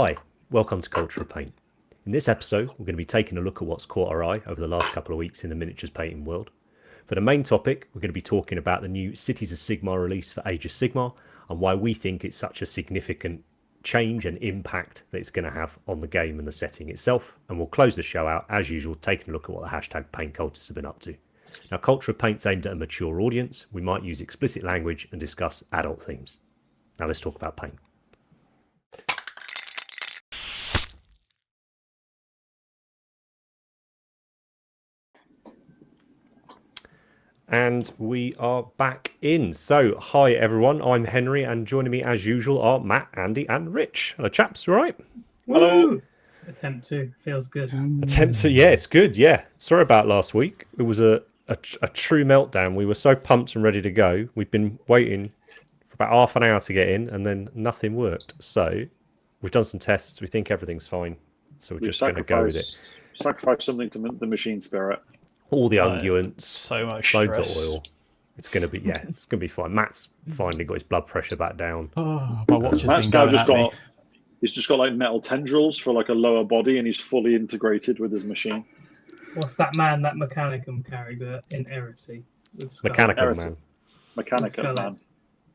Hi, welcome to Culture of Paint. In this episode, we're going to be taking a look at what's caught our eye over the last couple of weeks in the miniatures painting world. For the main topic, we're going to be talking about the new Cities of Sigmar release for Age of Sigmar and why we think it's such a significant change and impact that it's going to have on the game and the setting itself. And we'll close the show out, as usual, taking a look at what the hashtag Paint Cultists have been up to. Now, Culture of Paint's aimed at a mature audience. We might use explicit language and discuss adult themes. Now let's talk about paint. And we are back in. So, hi everyone, I'm Henry, and joining me as usual are Matt, Andy, and Rich. Hello, chaps, all right? Hello. Attempt 2 feels good. Attempt 2, yeah, it's good, yeah. Sorry about last week. It was a true meltdown. We were so pumped and ready to go. We've been waiting for about half an hour to get in, and then nothing worked. So, we've done some tests. We think everything's fine. So, we're just going to go with it. Sacrifice something to the machine spirit. All the unguents, so much loads stress. of oil. It's gonna be it's gonna be fine. Matt's finally got his blood pressure back down. Oh, my watch has Matt's been going now just at me. got. He's just got like metal tendrils for like a lower body, and he's fully integrated with his machine. What's that man that Mechanicum carried in Heresy? Mechanical Heresy. man. Mechanical man.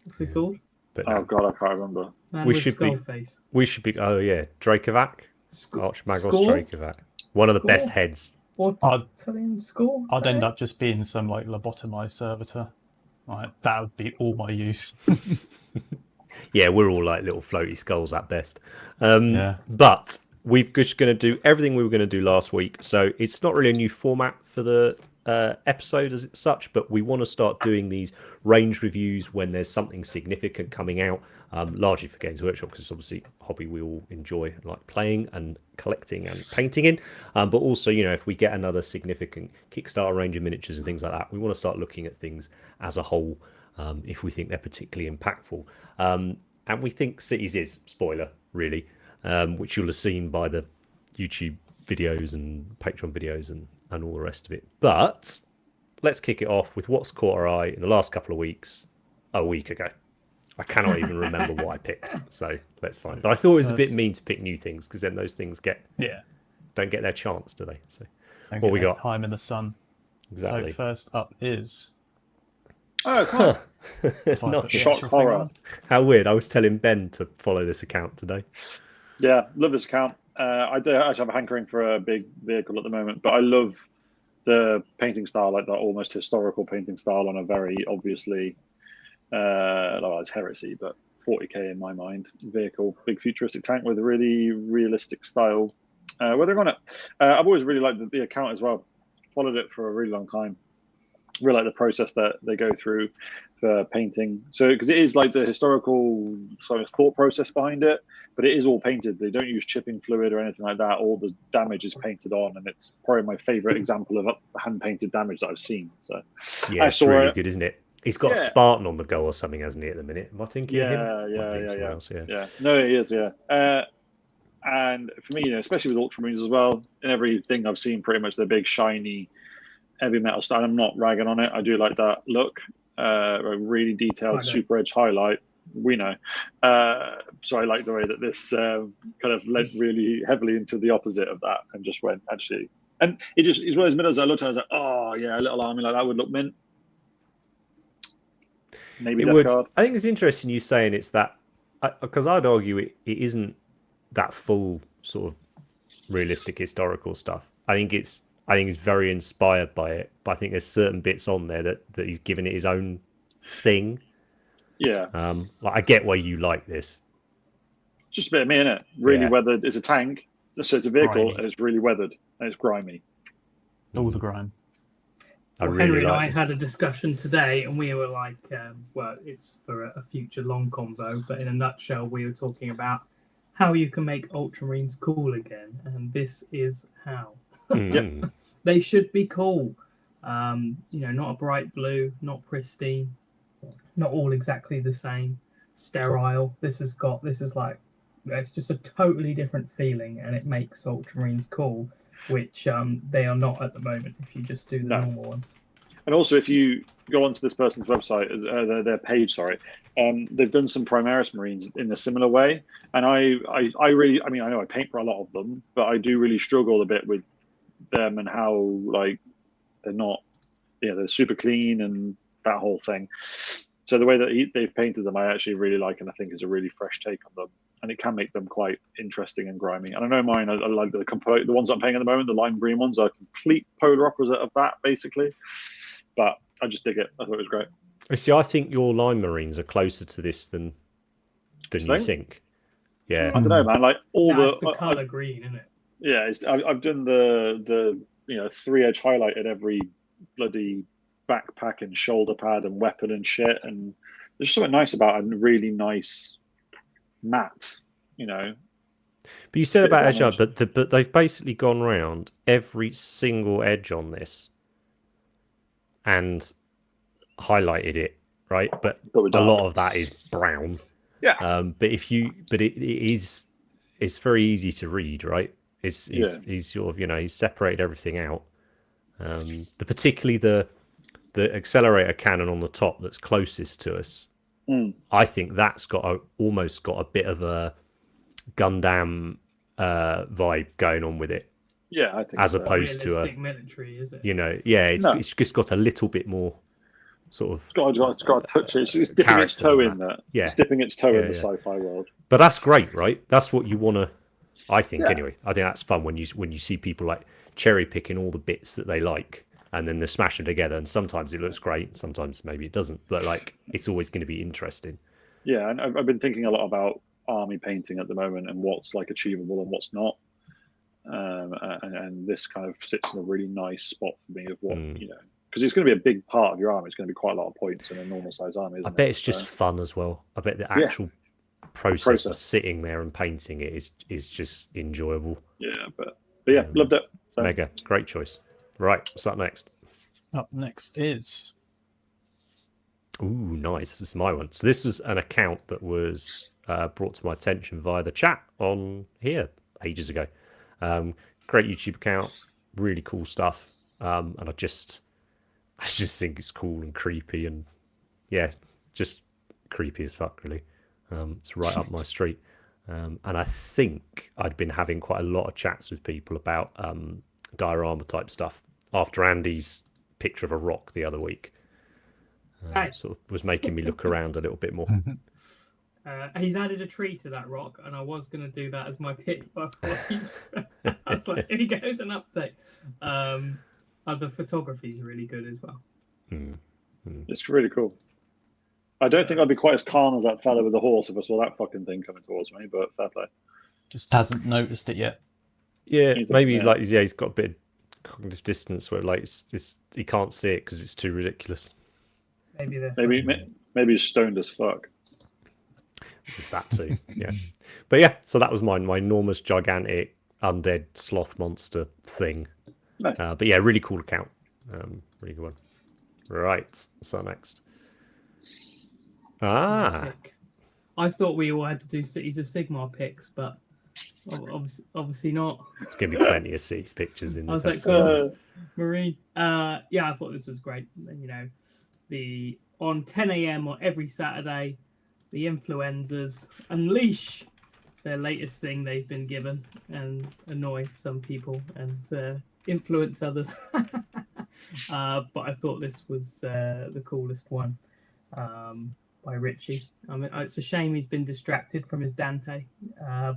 What's it called? But Oh god, I can't remember. Man We with should be- skull face. we should be. Oh yeah, Dracovac, Archmagos Score? Dracovac. One of the Score? best heads. What? I'd- Italian score? I'd end up just being some like lobotomized servitor. Like that would be all my use. Yeah, we're all like little floaty skulls at best. Yeah. But we're just going to do everything we were going to do last week. So it's not really a new format for the episode as such, but we want to start doing these range reviews when there's something significant coming out, largely for Games Workshop, because it's obviously a hobby we all enjoy and like playing and collecting and painting in. But also, you know, if we get another significant Kickstarter range of miniatures and things like that, we want to start looking at things as a whole, if we think they're particularly impactful. And we think Cities is, spoiler, really, which you'll have seen by the YouTube videos and Patreon videos and all the rest of it. But let's kick it off with what's caught our eye in the last couple of weeks, a week ago. I cannot even remember what I picked, so let's find. But I thought it was a bit mean to pick new things, because then those things don't get their chance, do they? So And what get we their got? time in the sun. Exactly. So first up is Oh, it's fine. if I Not put the shock extra thing horror. on. How weird. I was telling Ben to follow this account today. Yeah, love this account. I do actually have a hankering for a big vehicle at the moment, but I love the painting style, like that almost historical painting style on a very obviously, well, it's Heresy, but 40k in my mind, vehicle, big futuristic tank with a really realistic style. Whether on it, I've always really liked the account as well. Followed it for a really long time. Really like the process that they go through for painting. So, because it is like the historical sort of thought process behind it, but it is all painted. They don't use chipping fluid or anything like that. All the damage is painted on, and it's probably my favorite example of hand-painted damage that I've seen. So, Yeah, I it's saw really it. good, isn't it? He's got a Yeah. Spartan on the go or something, hasn't he, at the minute? Am I thinking of him? Yeah, I'm thinking someone else, yeah. No, it is, yeah. And for me, you know, especially with Ultramarines as well, in everything I've seen, pretty much the big shiny heavy metal style. I'm not ragging on it. I do like that look. A really detailed super edge highlight. We know. So I like the way that this kind of led really heavily into the opposite of that, and just went actually. And it just is one of those middles I looked at. I was like, oh yeah, a little army like that would look mint. Maybe It Death would. Guard. I think it's interesting you saying it's that, because I'd argue it isn't that full sort of realistic historical stuff. I think it's very inspired by it, but I think there's certain bits on there that he's given it his own thing. Yeah. Like I get why you like this. Just a bit of me in it. Really Yeah. weathered. It's a tank, so it's a vehicle, Grimy. and it's really weathered and it's grimy. All the grime. I Well, really Henry and I like it. had a discussion today, and we were like, well, it's for a future long convo, but in a nutshell, we were talking about how you can make Ultramarines cool again, and this is how. Mm. They should be cool. You know, not a bright blue, not pristine, not all exactly the same, sterile. This is like, it's just a totally different feeling, and it makes Ultramarines cool, which they are not at the moment if you just do the No. normal ones. And also, if you go onto this person's website, their page, sorry, they've done some Primaris Marines in a similar way. And I really, I mean, I know I paint for a lot of them, but I do really struggle a bit with them and how like they're not, they're super clean and that whole thing. So the way that they've painted them, I actually really like, and I think is a really fresh take on them. And it can make them quite interesting and grimy. And I know mine, I like the ones I'm painting at the moment, the lime green ones are a complete polar opposite of that, basically. But I just dig it. I thought it was great. See, I think your lime marines are closer to this than you think. Yeah. I don't know, man. Like That's the color green, isn't it? Yeah, I've done the 3-edge highlight at every bloody backpack and shoulder pad and weapon and shit, and there's something nice about a really nice matte, But you said about edge up, but they've basically gone round every single edge on this and highlighted it, right? But a lot of that is brown. Yeah. But it's very easy to read, right? He's sort of he's separated everything out. Particularly the accelerator cannon on the top that's closest to us. I think that's almost got a bit of a Gundam vibe going on with it. Yeah, I think as opposed to a military, is it? It's just got a little bit more sort of. It's got to touch it. It's dipping its toe in that. Yeah, it's dipping its toe in the sci-fi world. But that's great, right? That's what you want to. I think anyway. I think that's fun when you see people like cherry picking all the bits that they like, and then they're smashing together. And sometimes it looks great, sometimes maybe it doesn't. But like, it's always going to be interesting. Yeah, and I've been thinking a lot about army painting at the moment and what's like achievable and what's not. And this kind of sits in a really nice spot for me of what because it's going to be a big part of your army. It's going to be quite a lot of points in a normal size army. Isn't I bet it's just fun as well. I bet the actual process of sitting there and painting it is just enjoyable. Yeah, but yeah, loved it. So. Mega, great choice. Right, what's up next? Up next is. Ooh, nice. This is my one. So this was an account that was brought to my attention via the chat on here ages ago. Great YouTube account, really cool stuff. And I just think it's cool and creepy and just creepy as fuck, really. It's right up my street. And I think I'd been having quite a lot of chats with people about diorama type stuff after Andy's picture of a rock the other week. Sort of was making me look around a little bit more. He's added a tree to that rock, and I was going to do that as my pick, but I was like, here he goes, an update. The photography is really good as well. It's really cool. I don't think I'd be quite as calm as that fella with the horse if I saw that fucking thing coming towards me, but fair play. Just hasn't noticed it yet. Yeah, maybe he's got a bit of cognitive distance where like he can't see it because it's too ridiculous. Maybe he's stoned as fuck. That too, yeah. But yeah, so that was my enormous, gigantic, undead sloth monster thing. Nice. But yeah, really cool account. Really good one. Right, so next. I thought we all had to do Cities of Sigmar picks, but obviously not. It's going to be plenty of Cities pictures in this episode. I was like, Marine. I thought this was great. On 10 a.m. or every Saturday, the influencers unleash their latest thing they've been given and annoy some people and influence others. But I thought this was the coolest one by Richie. I mean, it's a shame he's been distracted from his Dante,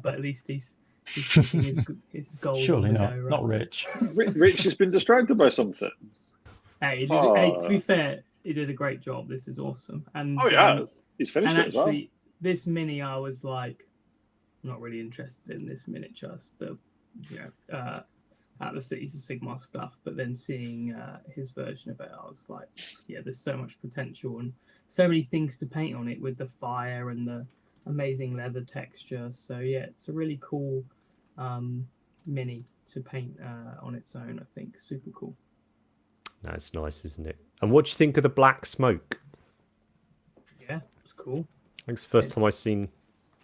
but at least he's keeping his goals. Surely not, right? not Rich. Rich has been distracted by something. Hey, to be fair, he did a great job. This is awesome. And he's finished and it as well. Actually, this mini, I was like, not really interested in this miniature. At the Cities of Sigmar stuff, but then seeing his version of it, I was like, yeah, there's so much potential and so many things to paint on it with the fire and the amazing leather texture. So yeah, it's a really cool mini to paint on its own. I think super cool. That's nice, isn't it? And what do you think of the black smoke? Yeah, it's cool. I think it's the first time I've seen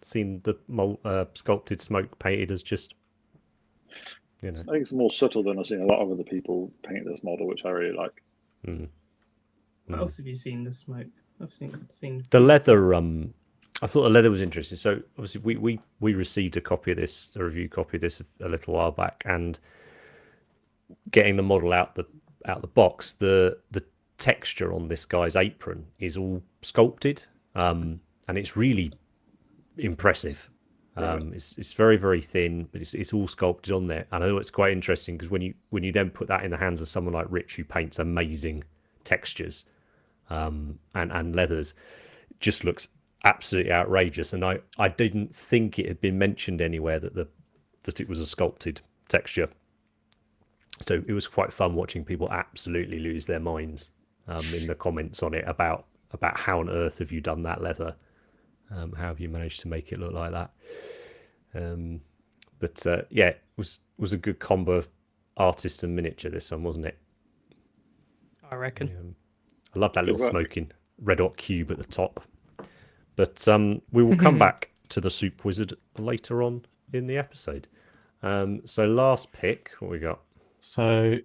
the sculpted smoke painted as just. I think it's more subtle than I've seen a lot of other people paint this model, which I really like. What else have you seen? The smoke. I've seen The leather. I thought the leather was interesting. So obviously we received a copy of this, a review copy of this a little while back, and getting the model out the box, the texture on this guy's apron is all sculpted, and it's really impressive. It's very, very thin, but it's all sculpted on there. And I know it's quite interesting because when you then put that in the hands of someone like Rich, who paints amazing textures and leathers, it just looks absolutely outrageous. And I didn't think it had been mentioned anywhere that it was a sculpted texture. So it was quite fun watching people absolutely lose their minds in the comments on it about how on earth have you done that leather. How have you managed to make it look like that? But yeah, it was a good combo of artist and miniature, this one, wasn't it? I reckon. I love that little smoking red hot cube at the top. But we will come back to the Soup Wizard later on in the episode. So last pick, what we got? So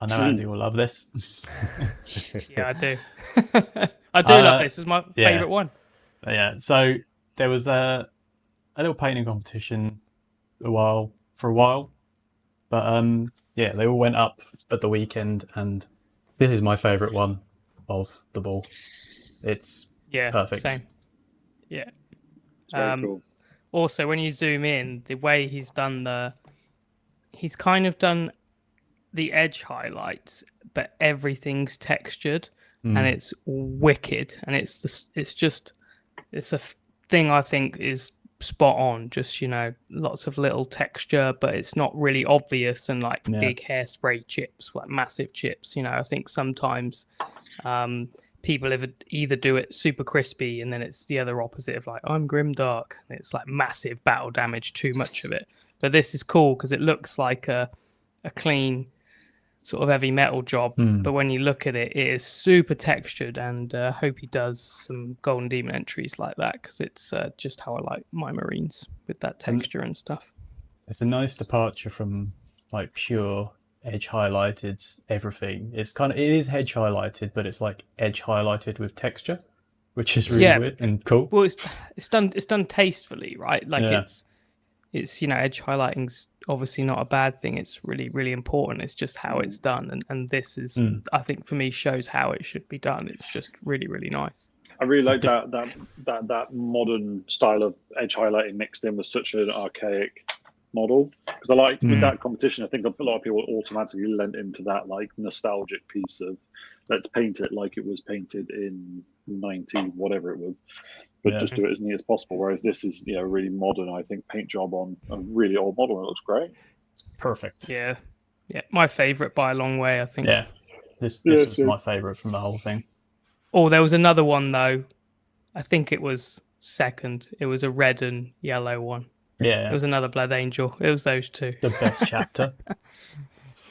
I know Andy will love this. Yeah, I do. I do love this. It's my favourite one. Yeah. So there was a little painting competition for a while, but yeah, they all went up at the weekend, and this is my favourite one of the ball. It's perfect. Same. Yeah. It's very cool. Also, when you zoom in, the way he's kind of done the edge highlights, but everything's textured and it's wicked, and it's a thing I think is spot on. Just, lots of little texture, but it's not really obvious, and like big hairspray chips, like massive chips. I think sometimes people either do it super crispy, and then it's the other opposite of like, I'm grimdark, and it's like massive battle damage, too much of it. But this is cool because it looks like a clean sort of heavy metal job, but when you look at it, it is super textured, and I hope he does some Golden Demon entries like that, because it's just how I like my Marines, with that texture and stuff. It's a nice departure from like pure edge highlighted everything. It is edge highlighted, but it's like edge highlighted with texture, which is really weird and cool. Well, it's done tastefully, right? Like it's edge highlighting's obviously not a bad thing. It's really, really important. It's just how it's done, and this is I think for me shows how it should be done. It's just really, really nice. I really like that modern style of edge highlighting mixed in with such an archaic model, because I like with that competition, I think a lot of people automatically lent into that like nostalgic piece of let's paint it like it was painted in 90 whatever it was, but just do it as neat as possible. Whereas this is really modern, I think, paint job on a really old model, and it looks great. It's perfect. Yeah, my favorite by a long way, I think. This was my favorite from the whole thing. Oh, there was another one though. I think it was second. It was a red and yellow one. Yeah, it was another Blood Angel. It was those two. The best chapter.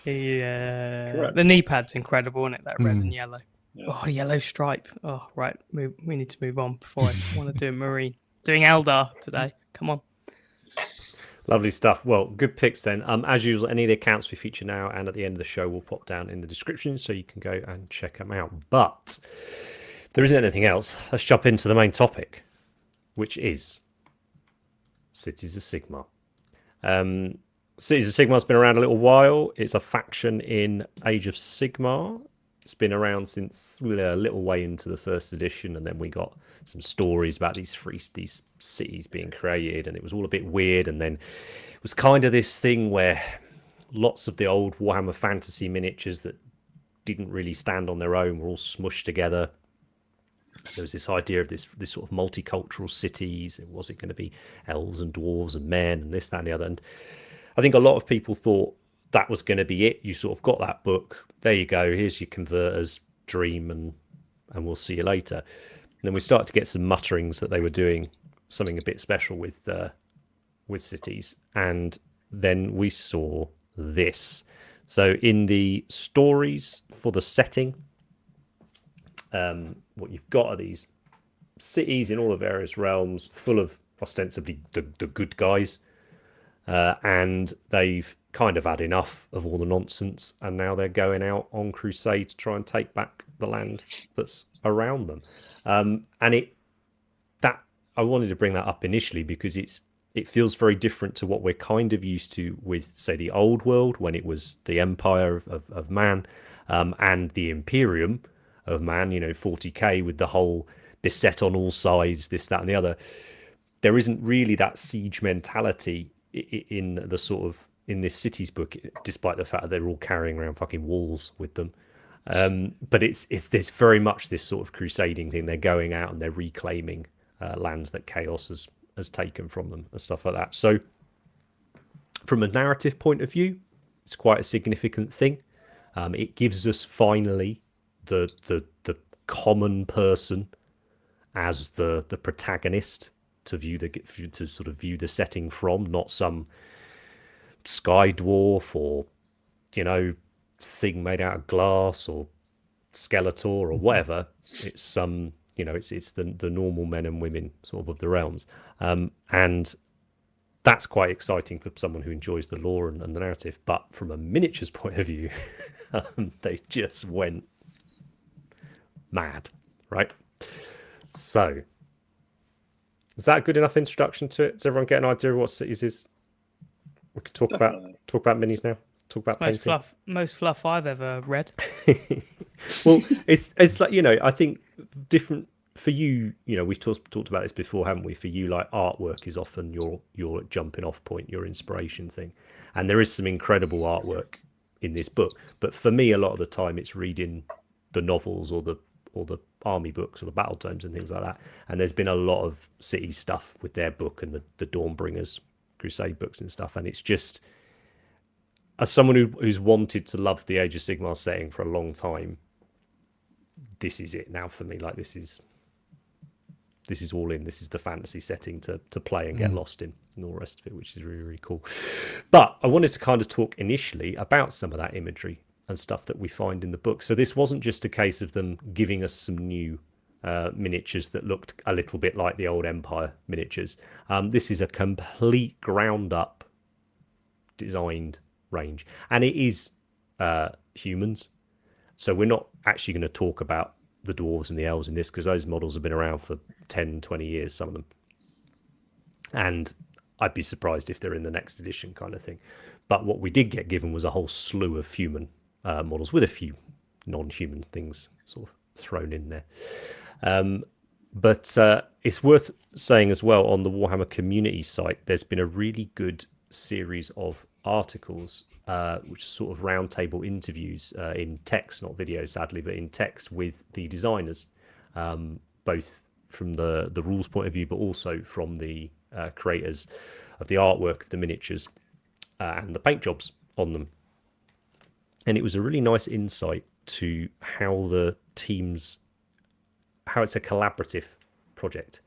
Yeah, the knee pad's incredible, isn't it? That red and yellow. Yeah. Oh, yellow stripe. Oh, right. We need to move on before I want to do a Marine. Doing Eldar today. Come on. Lovely stuff. Well, good picks then. As usual, any of the accounts we feature now and at the end of the show will pop down in the description, so you can go and check them out. But if there isn't anything else, let's jump into the main topic, which is Cities of Sigmar. Cities of Sigmar's been around a little while. It's a faction in Age of Sigmar. It's been around since a little way into the first edition, and then we got some stories about these cities being created, and it was all a bit weird. And then it was kind of this thing where lots of the old Warhammer Fantasy miniatures that didn't really stand on their own were all smushed together. There was this idea of this sort of multicultural cities. Was it going to be elves and dwarves and men and this, that, and the other? And I think a lot of people thought that was going to be it. You sort of got that book. There you go. Here's your converters, dream, and we'll see you later. And then we started to get some mutterings that they were doing something a bit special with cities. And then we saw this. So in the stories for the setting, what you've got are these cities in all the various realms, full of ostensibly the good guys, and they've kind of had enough of all the nonsense, and now they're going out on crusade to try and take back the land that's around them. And I wanted to bring that up initially because it feels very different to what we're kind of used to with, say, the old world, when it was the empire of man, and the imperium of man, 40k, with the whole beset on all sides, this, that, and the other. There isn't really that siege mentality in the sort of in this cities book, despite the fact that they're all carrying around fucking walls with them. But it's there's very much this sort of crusading thing. They're going out and they're reclaiming lands that chaos has taken from them and stuff like that. So from a narrative point of view, it's quite a significant thing. It gives us finally the common person as the protagonist to sort of view the setting from, not some sky dwarf or thing made out of glass or Skeletor or whatever. It's some it's the normal men and women sort of the realms, and that's quite exciting for someone who enjoys the lore and the narrative. But from a miniatures point of view, they just went mad, right? So is that a good enough introduction to it? Does everyone get an idea of what Cities is? We could talk about minis now. Talk about painting. Most fluff I've ever read. Well, it's like, I think different for you. We've talked about this before, haven't we? For you, like, artwork is often your jumping off point, your inspiration thing, and there is some incredible artwork in this book. But for me, a lot of the time, it's reading the novels or the army books or the battle tomes and things like that. And there's been a lot of city stuff with their book and the Dawnbringers Crusade books and stuff, and it's just, as someone who's wanted to love the Age of Sigmar setting for a long time, this is it now for me. Like, this is all in. This is the fantasy setting to play and get lost in, and all the rest of it, which is really, really cool. But I wanted to kind of talk initially about some of that imagery and stuff that we find in the book. So this wasn't just a case of them giving us some new miniatures that looked a little bit like the old Empire miniatures. This is a complete ground up designed range, and it is humans. So we're not actually going to talk about the dwarves and the elves in this, because those models have been around for 10, 20 years, some of them. And I'd be surprised if they're in the next edition kind of thing. But what we did get given was a whole slew of human models with a few non-human things sort of thrown in there. But it's worth saying as well, on the Warhammer community site, there's been a really good series of articles, which are sort of roundtable interviews in text, not video, sadly, but in text with the designers, both from the rules point of view, but also from the creators of the artwork of the miniatures and the paint jobs on them. And it was a really nice insight to how the teams, how it's a collaborative project.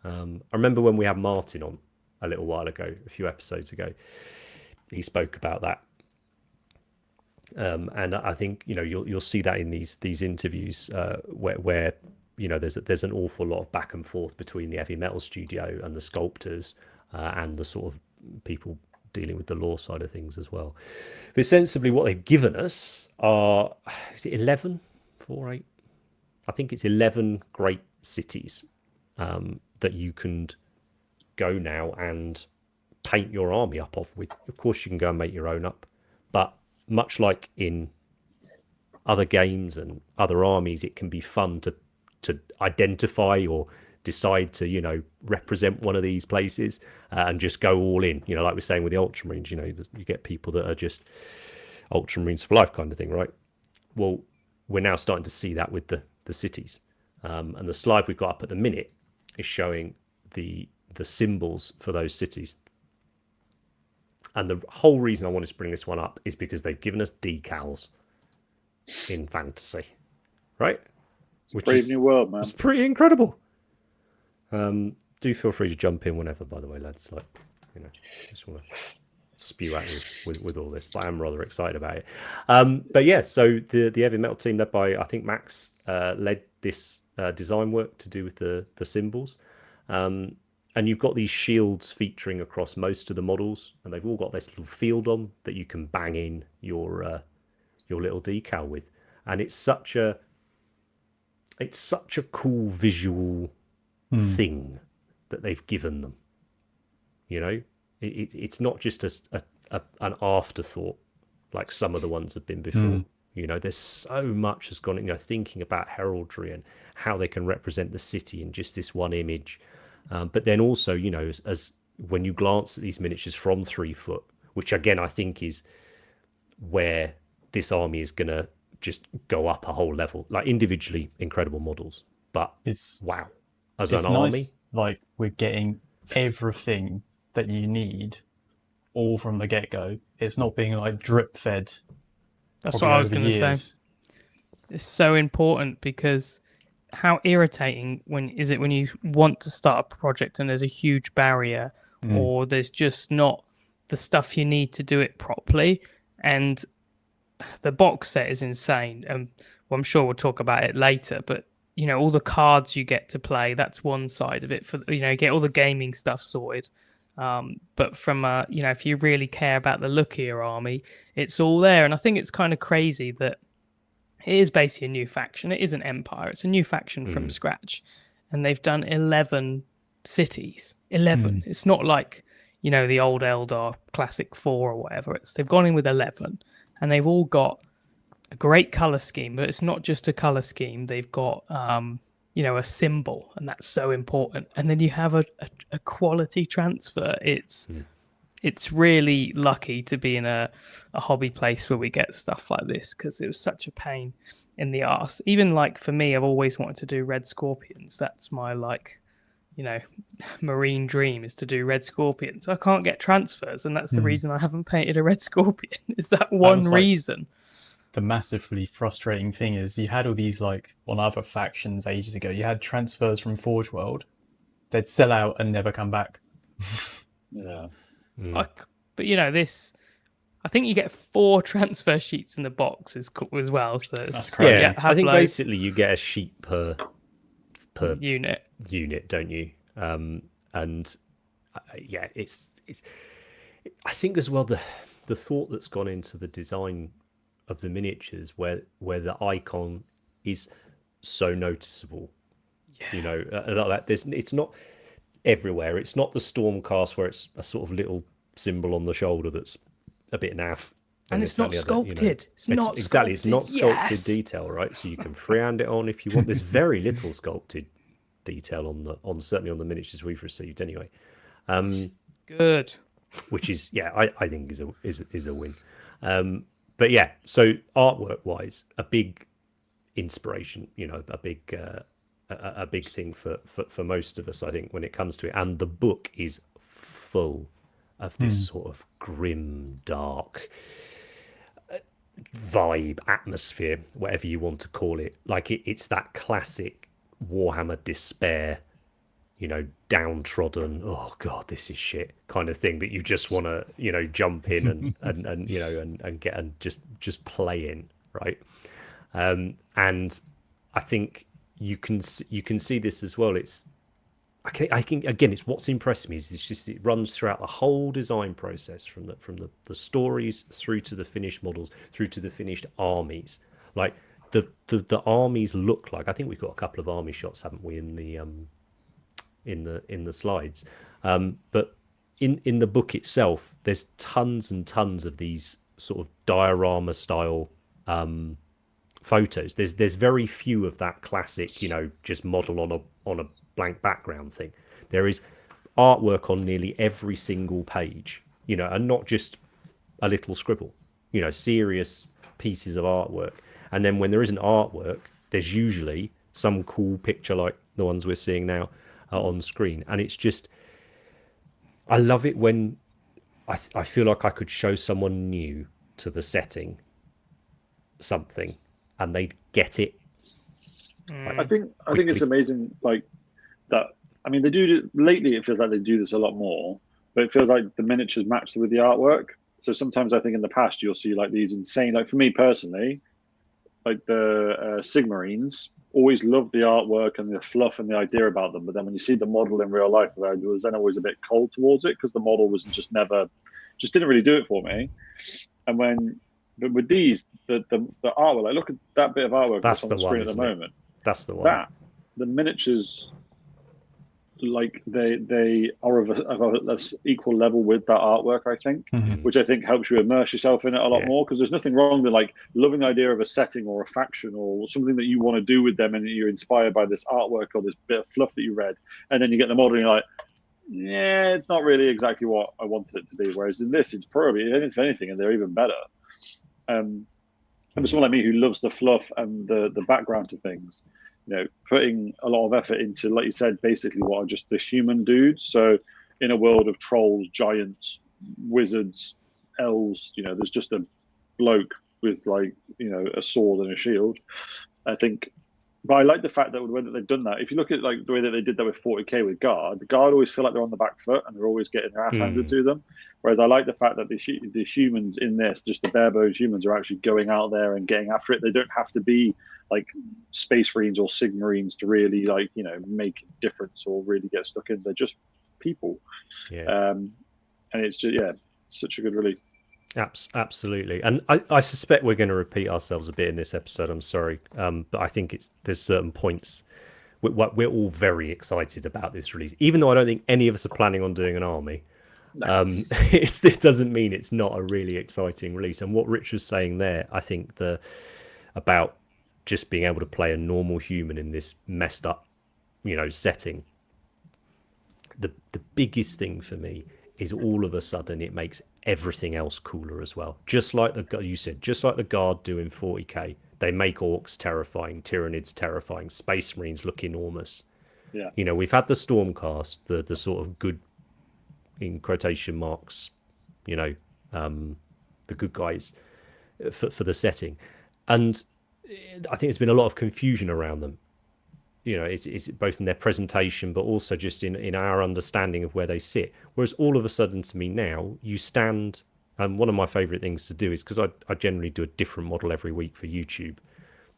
I remember when we had Martin on a little while ago, a few episodes ago, he spoke about that. And I think, you'll see that in these interviews where there's an awful lot of back and forth between the heavy metal studio and the sculptors and the sort of people dealing with the lore side of things as well. But sensibly, what they've given us are, is it 11? 4, 8? I think it's 11 great cities that you can go now and paint your army up with. Of course, you can go and make your own up, but much like in other games and other armies, it can be fun to identify or decide to represent one of these places and just go all in. Like we're saying with the Ultramarines, you get people that are just Ultramarines for life kind of thing, right? Well, we're now starting to see that with the cities, and the slide we've got up at the minute is showing the symbols for those cities. And the whole reason I wanted to bring this one up is because they've given us decals in fantasy, right? Which Brave new world, man. It's pretty incredible. Do feel free to jump in whenever, by the way, lads. Like, just want to spew at you with all this, but I'm rather excited about it. But yeah, so the heavy metal team led by, I think, Max led this design work to do with the symbols. And and you've got these shields featuring across most of the models, and they've all got this little field on that you can bang in your little decal with, and it's such a cool visual thing that they've given them. You know, it's not just an afterthought like some of the ones have been before. You know, there's so much has gone, you know, thinking about heraldry and how they can represent the city in just this one image. But then also, you know, as when you glance at these miniatures from 3 foot, which again I think is where this army is going to just go up a whole level. Like individually, incredible models, but wow, as an army, nice, like we're getting everything that you need all from the get-go. It's not being like drip fed. That's what I was going to say. It's so important because how irritating when you want to start a project and there's a huge barrier or there's just not the stuff you need to do it properly. And the box set is insane. Well, I'm sure we'll talk about it later, but you know, all the cards you get to play, that's one side of it. For you know, get all the gaming stuff sorted. But from you know, if you really care about the look of your army, it's all there. And I think it's kind of crazy that it is basically a new faction. It is an empire. It's a new faction from scratch, and they've done 11 cities. 11. It's not like, you know, the old Eldar Classic 4 or whatever. They've gone in with 11, and they've all got a great color scheme. But it's not just a color scheme. They've got you know, a symbol, and that's so important. And then you have a quality transfer. It's really lucky to be in a hobby place where we get stuff like this, because it was such a pain in the arse. Even like for me, I've always wanted to do Red Scorpions. That's my, like, you know, marine dream, is to do Red Scorpions. I can't get transfers, and that's the reason I haven't painted a Red Scorpion. Is that one reason? The massively frustrating thing is you had all these, like, on other factions ages ago, you had transfers from Forge World. They'd sell out and never come back. Yeah. But you know, this, I think you get 4 transfer sheets in the box as well. So That's crazy. Yeah, I think basically you get a sheet per unit, don't you? And yeah, it's I think as well the thought that's gone into the design of the miniatures, where the icon is so noticeable. You know, like it's not everywhere. It's not the Stormcast where it's a sort of little symbol on the shoulder that's a bit naff. And it's not sculpted. You know, it's not exactly. Sculpted. It's not sculpted Yes. detail, right? So you can freehand it on if you want. There's very little sculpted detail on certainly on the miniatures we've received anyway. Good. Which is, yeah, I think is a win. But yeah, so artwork wise, a big inspiration, you know, a big thing for most of us, I think, when it comes to it. And the book is full of this sort of grim, dark vibe, atmosphere, whatever you want to call it. Like it's that classic Warhammer despair, you know, downtrodden, oh god, this is shit kind of thing that you just want to, you know, jump in and you know and get and just play in, right? And I think you can see this as well. I think again, it's what's impressed me is it's just it runs throughout the whole design process, from the stories through to the finished models, through to the finished armies. Like the armies look like, I think we've got a couple of army shots, haven't we, in the slides, but in the book itself, there's tons and tons of these sort of diorama style photos. There's very few of that classic, you know, just model on a blank background thing. There is artwork on nearly every single page, you know, and not just a little scribble, you know, serious pieces of artwork. And then when there isn't artwork, there's usually some cool picture like the ones we're seeing now on screen. And it's just, I love it when I feel like I could show someone new to the setting something and they'd get it. I think it's amazing, like that. I mean, they do lately. It feels like they do this a lot more, but it feels like the miniatures match with the artwork. So sometimes I think in the past you'll see like these insane, like for me personally, like the Sigmarines always loved the artwork and the fluff and the idea about them. But then when you see the model in real life, I was then always a bit cold towards it because the model was just didn't really do it for me. But with these, the artwork, like look at that bit of artwork that's on the screen at the moment. That's the one. The miniatures, like they are of a equal level with that artwork, I think, which I think helps you immerse yourself in it a lot more, because there's nothing wrong with like loving the idea of a setting or a faction or something that you want to do with them, and you're inspired by this artwork or this bit of fluff that you read, and then you get the model and you're like, yeah, it's not really exactly what I wanted it to be. Whereas in this, it's probably, if anything, and they're even better. And for someone like me who loves the fluff and the background to things, putting a lot of effort into, like you said, basically what are just the human dudes. So in a world of trolls, giants, wizards, elves, there's just a bloke with like, a sword and a shield. I think, but I like the fact that the way that they've done that. If you look at like the way that they did that with 40k with Guard, the Guard always feel like they're on the back foot and they're always getting their ass handed to them. Whereas I like the fact that the humans in this, just the bare bones humans, are actually going out there and getting after it. They don't have to be like Space Marines or Sigmarines to really like make a difference or really get stuck in. They're just people. And it's just such a good release. Absolutely, and I suspect we're going to repeat ourselves a bit in this episode. I'm sorry, but I think there's certain points we're all very excited about this release, even though I don't think any of us are planning on doing an army. No. It doesn't mean it's not a really exciting release. And what Rich was saying there, I think about just being able to play a normal human in this messed up, setting. The biggest thing for me is all of a sudden it makes everything else cooler as well. Just like the Guard do in 40k, they make orcs terrifying, Tyranids terrifying, Space Marines look enormous. Yeah. We've had the Stormcast, the sort of good, in quotation marks, the good guys for the setting, and I think there's been a lot of confusion around them. It's both in their presentation, but also just in our understanding of where they sit. Whereas all of a sudden, to me now, you stand. And one of my favourite things to do is, because I generally do a different model every week for YouTube.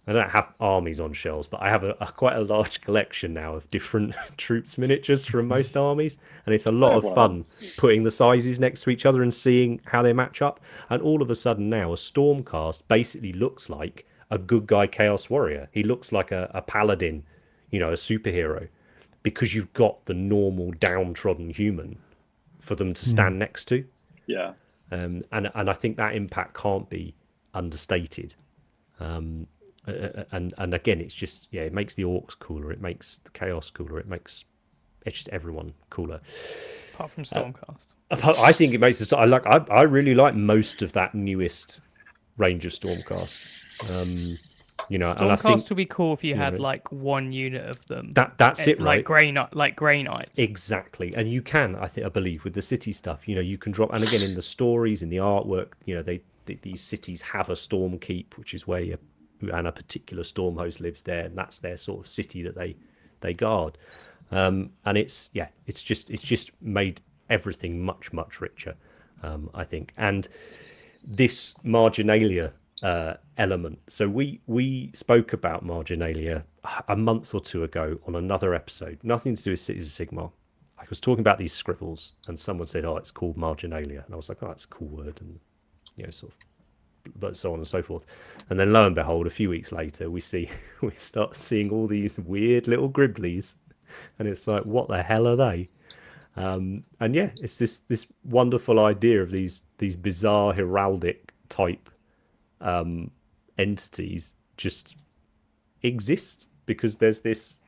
I don't have armies on shelves, but I have quite a large collection now of different troops miniatures from most armies, and it's a lot of fun putting the sizes next to each other and seeing how they match up. And all of a sudden now, a Stormcast basically looks like a good guy Chaos Warrior. He looks like a paladin, a superhero, because you've got the normal downtrodden human for them to stand next to. Yeah. And I think that impact can't be understated. And again, it's just, it makes the orcs cooler, it makes the chaos cooler, it's just everyone cooler. Apart from Stormcast. I think it makes it. I really like most of that newest range of Stormcast. Stormcast and I think would be cool if you had like one unit of them. That's it, right? Like Grey Knights. Exactly, and you can, I believe, with the city stuff. You can drop, and again in the stories, in the artwork, these cities have a storm keep, which is where and a particular storm host lives there, and that's their sort of city that they guard. And it's just made everything much richer, I think. And this marginalia element. So we spoke about marginalia a month or two ago on another episode. Nothing to do with Cities of Sigmar. I was talking about these scribbles, and someone said, "Oh, it's called marginalia," and I was like, "Oh, that's a cool word," and sort of, but so on and so forth. And then lo and behold, a few weeks later, we start seeing all these weird little gribblies, and it's like, what the hell are they? And it's this wonderful idea of these bizarre heraldic type entities just exist because there's this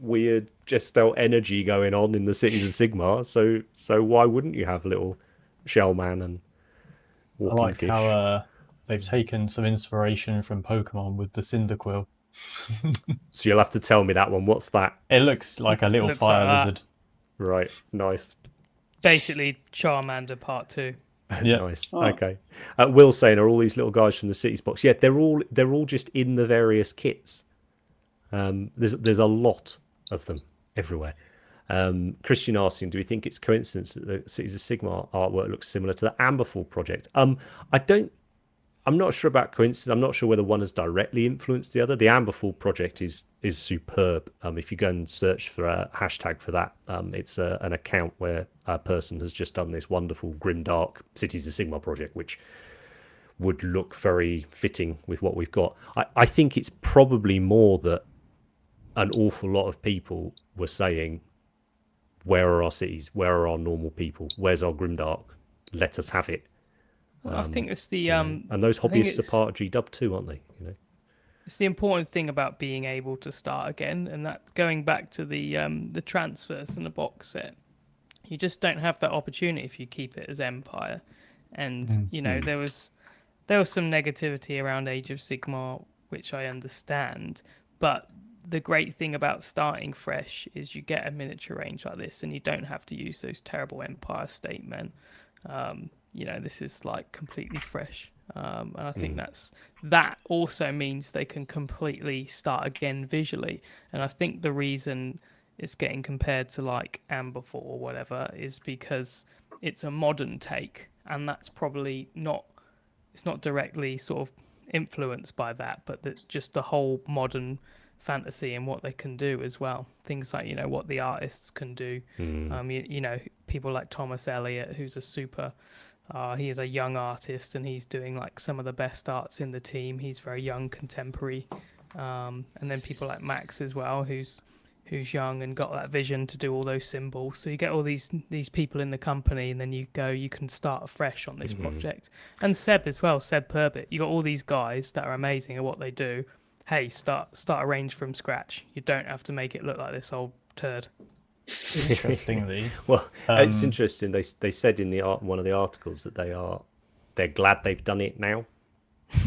weird Gestal energy going on in the Cities of Sigmar. So why wouldn't you have little shellman and walking fish? I like how they've taken some inspiration from Pokemon with the Cyndaquil. So you'll have to tell me that one. What's that? It looks like a little fire lizard. Right, nice. Basically, Charmander Part 2. Yeah. Nice. Oh. Okay. Will saying, are all these little guys from the Cities box? Yeah, they're all just in the various kits. There's a lot of them everywhere. Christian asking, do we think it's coincidence that the Cities of Sigmar artwork looks similar to the Amberfall project? I I'm not sure about coincidence. I'm not sure whether one has directly influenced the other. The Amberfall project is superb. If you go and search for a hashtag for that, it's an account where a person has just done this wonderful grimdark Cities of Sigmar project, which would look very fitting with what we've got. I think it's probably more that an awful lot of people were saying, where are our cities? Where are our normal people? Where's our grimdark? Let us have it. Well, I think it's the and those hobbyists are part of GW too, aren't they? It's the important thing about being able to start again, and that going back to the transfers and the box set, you just don't have that opportunity if you keep it as Empire. And there was some negativity around Age of Sigmar, which I understand, but the great thing about starting fresh is you get a miniature range like this, and you don't have to use those terrible Empire statemen. This is like completely fresh, and I think that also means they can completely start again visually. And I think the reason it's getting compared to like Amberfall or whatever is because it's a modern take, and that's probably not. It's not directly sort of influenced by that, but just the whole modern fantasy and what they can do as well. Things like what the artists can do. People like Thomas Elliott, who's a super. He is a young artist, and he's doing like some of the best arts in the team. He's very young, contemporary, and then people like Max as well, who's young and got that vision to do all those symbols. So you get all these people in the company, and then you can start afresh on this project. And Seb as well, Seb Purbett. You got all these guys that are amazing at what they do. Hey, start a range from scratch. You don't have to make it look like this old turd. Interestingly, well, it's interesting. They said in one of the articles that they're glad they've done it now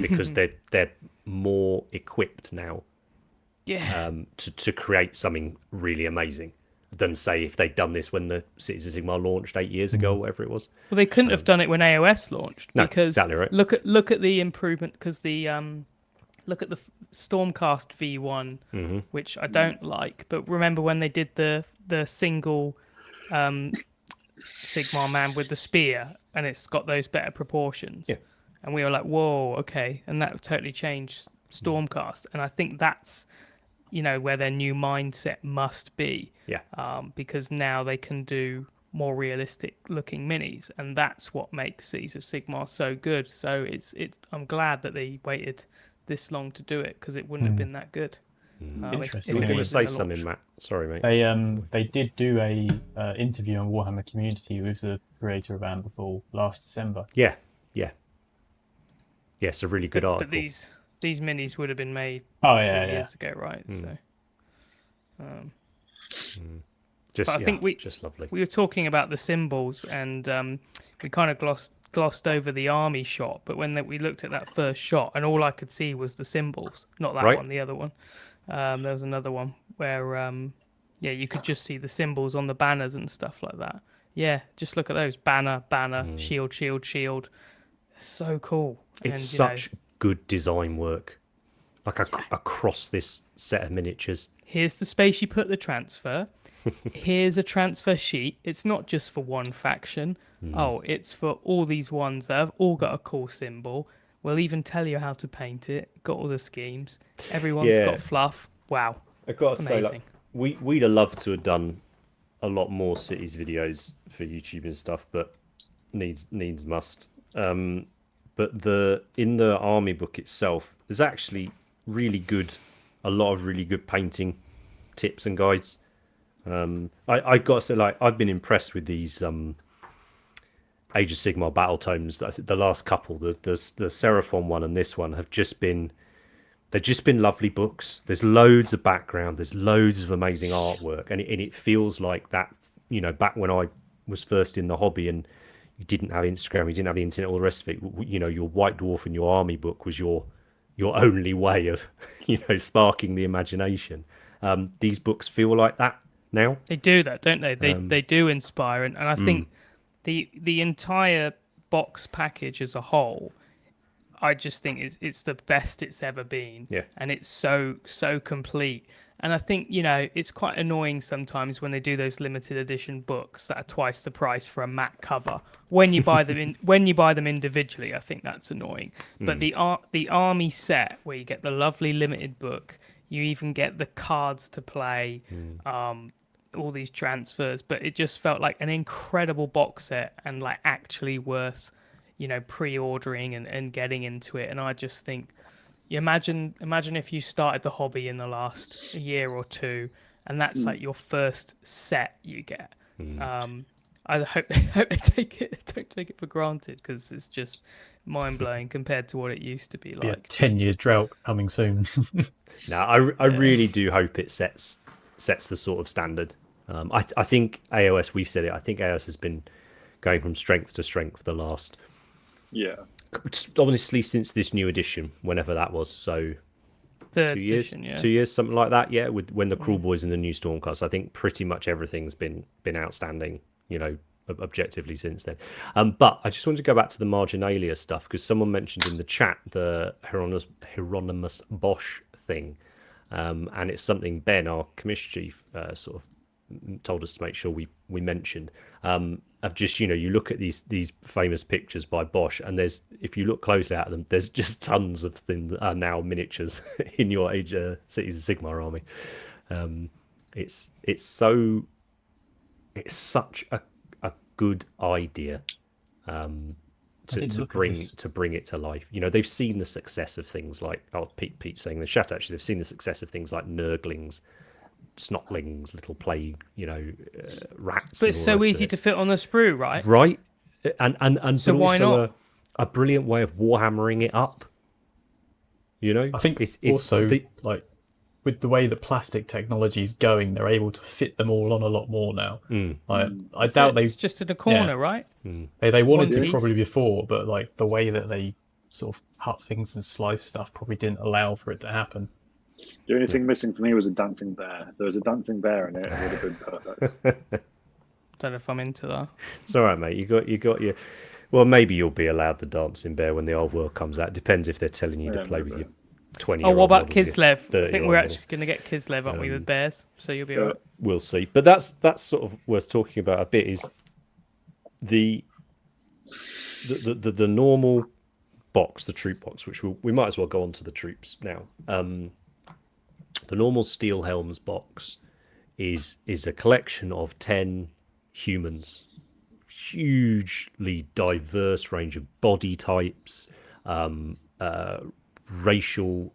because they're more equipped now. Yeah. To create something really amazing than say if they'd done this when the Cities of Sigmar launched 8 years ago, or whatever it was. Well, they couldn't have done it when AOS launched because exactly right. Look at the improvement, because look at the Stormcast V1, which I don't like, but remember when they did the single Sigmar man with the spear, and it's got those better proportions. Yeah. And we were like, whoa, okay, and that totally changed Stormcast, and I think that's where their new mindset must be. Yeah. Because now they can do more realistic looking minis, and that's what makes Cities of Sigmar so good. So I'm glad that they waited this long to do it, because it wouldn't have been that good. Interesting. You were going to say something, Matt. Sorry, mate. They did do a interview on Warhammer Community with the creator of Amberfall last December. Yeah. It's a really good article. But these minis would have been made years ago, right? So, but I think just lovely. We were talking about the symbols, and we kind of glossed over the army shot. But when we looked at that first shot, and all I could see was the symbols, not that one, the other one. There was another one where, you could just see the symbols on the banners and stuff like that. Yeah, just look at those banner, shield, shield, shield. So cool. It's such good design work, like across this set of miniatures. Here's the space you put the transfer. Here's a transfer sheet. It's not just for one faction. Oh, it's for all these ones that have all got a cool symbol. We'll even tell you how to paint it. Got all the schemes. Everyone's got fluff. Wow. I've got to amazing. Say, we'd have loved to have done a lot more cities videos for YouTube and stuff, but needs must. But in the army book itself, there's actually a lot of really good painting tips and guides. I got to say, I've been impressed with these Age of Sigmar battle tomes. The last couple, the Seraphon one and this one, they've just been lovely books. There's loads of background. There's loads of amazing artwork, and it feels like that. Back when I was first in the hobby and you didn't have Instagram, you didn't have the internet, all the rest of it. Your White Dwarf and your army book was your only way of sparking the imagination. These books feel like that now. They do that, don't they? They do inspire, and I think the entire box package as a whole, I just think it's the best it's ever been. Yeah. And it's so complete. And I think, you know, it's quite annoying sometimes when they do those limited edition books that are twice the price for a matte cover. When you buy them individually, I think that's annoying. But the army set where you get the lovely limited book, you even get the cards to play, all these transfers, but it just felt like an incredible box set and like actually worth, you know, pre-ordering and getting into it. And I just think, you imagine if you started the hobby in the last year or two, and that's like your first set you get. I hope they don't take it for granted, because it's just mind blowing compared to what it used to be like. Yeah, 10-year drought coming soon. No, I really do hope it sets the sort of standard. I think AOS, we've said it, I think AOS has been going from strength to strength for the last, honestly, since this new edition, whenever that was. So Third 2 years, edition, yeah. 2 years, something like that. Yeah, when the Cruel Boys and the new Stormcast, I think pretty much everything's been outstanding, you know, objectively since then. But I just wanted to go back to the Marginalia stuff, because someone mentioned in the chat the Hieronymus Bosch thing, and it's something Ben, our commission chief, sort of told us to make sure we mentioned, of just, you know, you look at these famous pictures by Bosch, and there's, if you look closely at them, there's just tons of things that are now miniatures in your age Cities of Sigmar army. It's such a good idea to bring it to life. You know, they've seen the success of things like, Pete saying in the chat, actually, they've seen the success of things like Nurglings, Snotlings, little plague, you know, rats. But it's so easy to fit on the sprue, right? Right, and so but why also not? A brilliant way of warhammering it up. You know, I think it's also like with the way the plastic technology is going, they're able to fit them all on a lot more now. I doubt they. It's just in a corner, right? They wanted One to probably before, but like the way that they sort of cut things and slice stuff probably didn't allow for it to happen. The only thing missing for me was a dancing bear. There was a dancing bear in it, and it would have been perfect. Don't know if I'm into that. It's all right, mate. You got your. Well, maybe you'll be allowed the dancing bear when the old world comes out. Depends if they're telling you to play with your 20. Oh, what about Kislev? I think we're actually going to get Kislev, aren't we, with bears? So you'll be all right. We'll see. But that's sort of worth talking about a bit. Is the normal box, the troop box, which we might as well go on to the troops now. The normal Steel Helms box is a collection of 10 humans, hugely diverse range of body types, racial,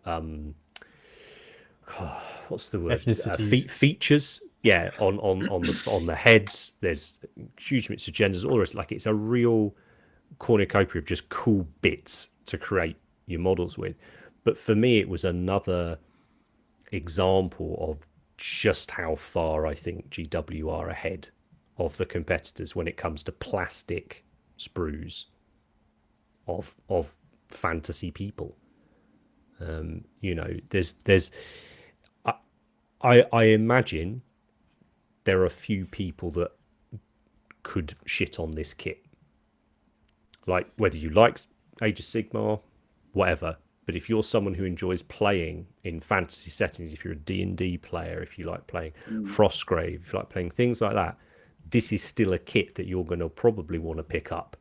what's the word? Features. Yeah, on the heads. There's huge mix of genders. All the rest, like, it's a real cornucopia of just cool bits to create your models with. But for me, it was another example of just how far I think GW are ahead of the competitors when it comes to plastic sprues of fantasy people. You know, there's I imagine there are a few people that could shit on this kit, like whether you like Age of Sigmar, whatever. But if you're someone who enjoys playing in fantasy settings, if you're a D&D player, if you like playing Frostgrave, if you like playing things like that, this is still a kit that you're going to probably want to pick up,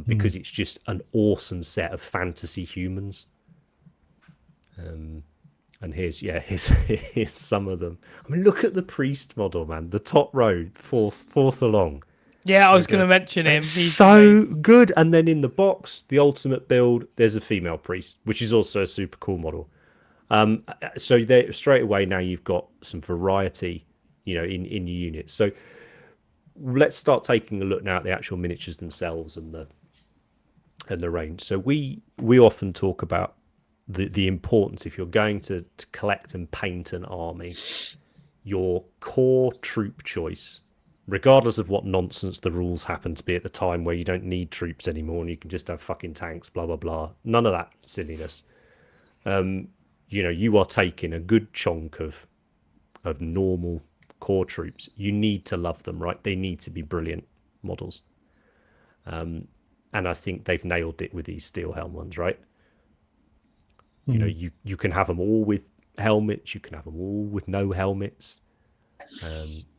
because it's just an awesome set of fantasy humans. And here's some of them. I mean, look at the priest model, man. The top row, fourth along. Yeah, I was going to mention him. He's so good. And then in the box, the ultimate build, there's a female priest, which is also a super cool model. So there, straight away now you've got some variety, you know, in your units. So let's start taking a look now at the actual miniatures themselves and the range. So we often talk about the importance, if you're going to collect and paint an army, your core troop choice, regardless of what nonsense the rules happen to be at the time, where you don't need troops anymore and you can just have fucking tanks, blah blah blah, none of that silliness. You know, you are taking a good chunk of normal core troops. You need to love them, right? They need to be brilliant models, and I think they've nailed it with these Steel Helm ones, right? You know, you can have them all with helmets. You can have them all with no helmets.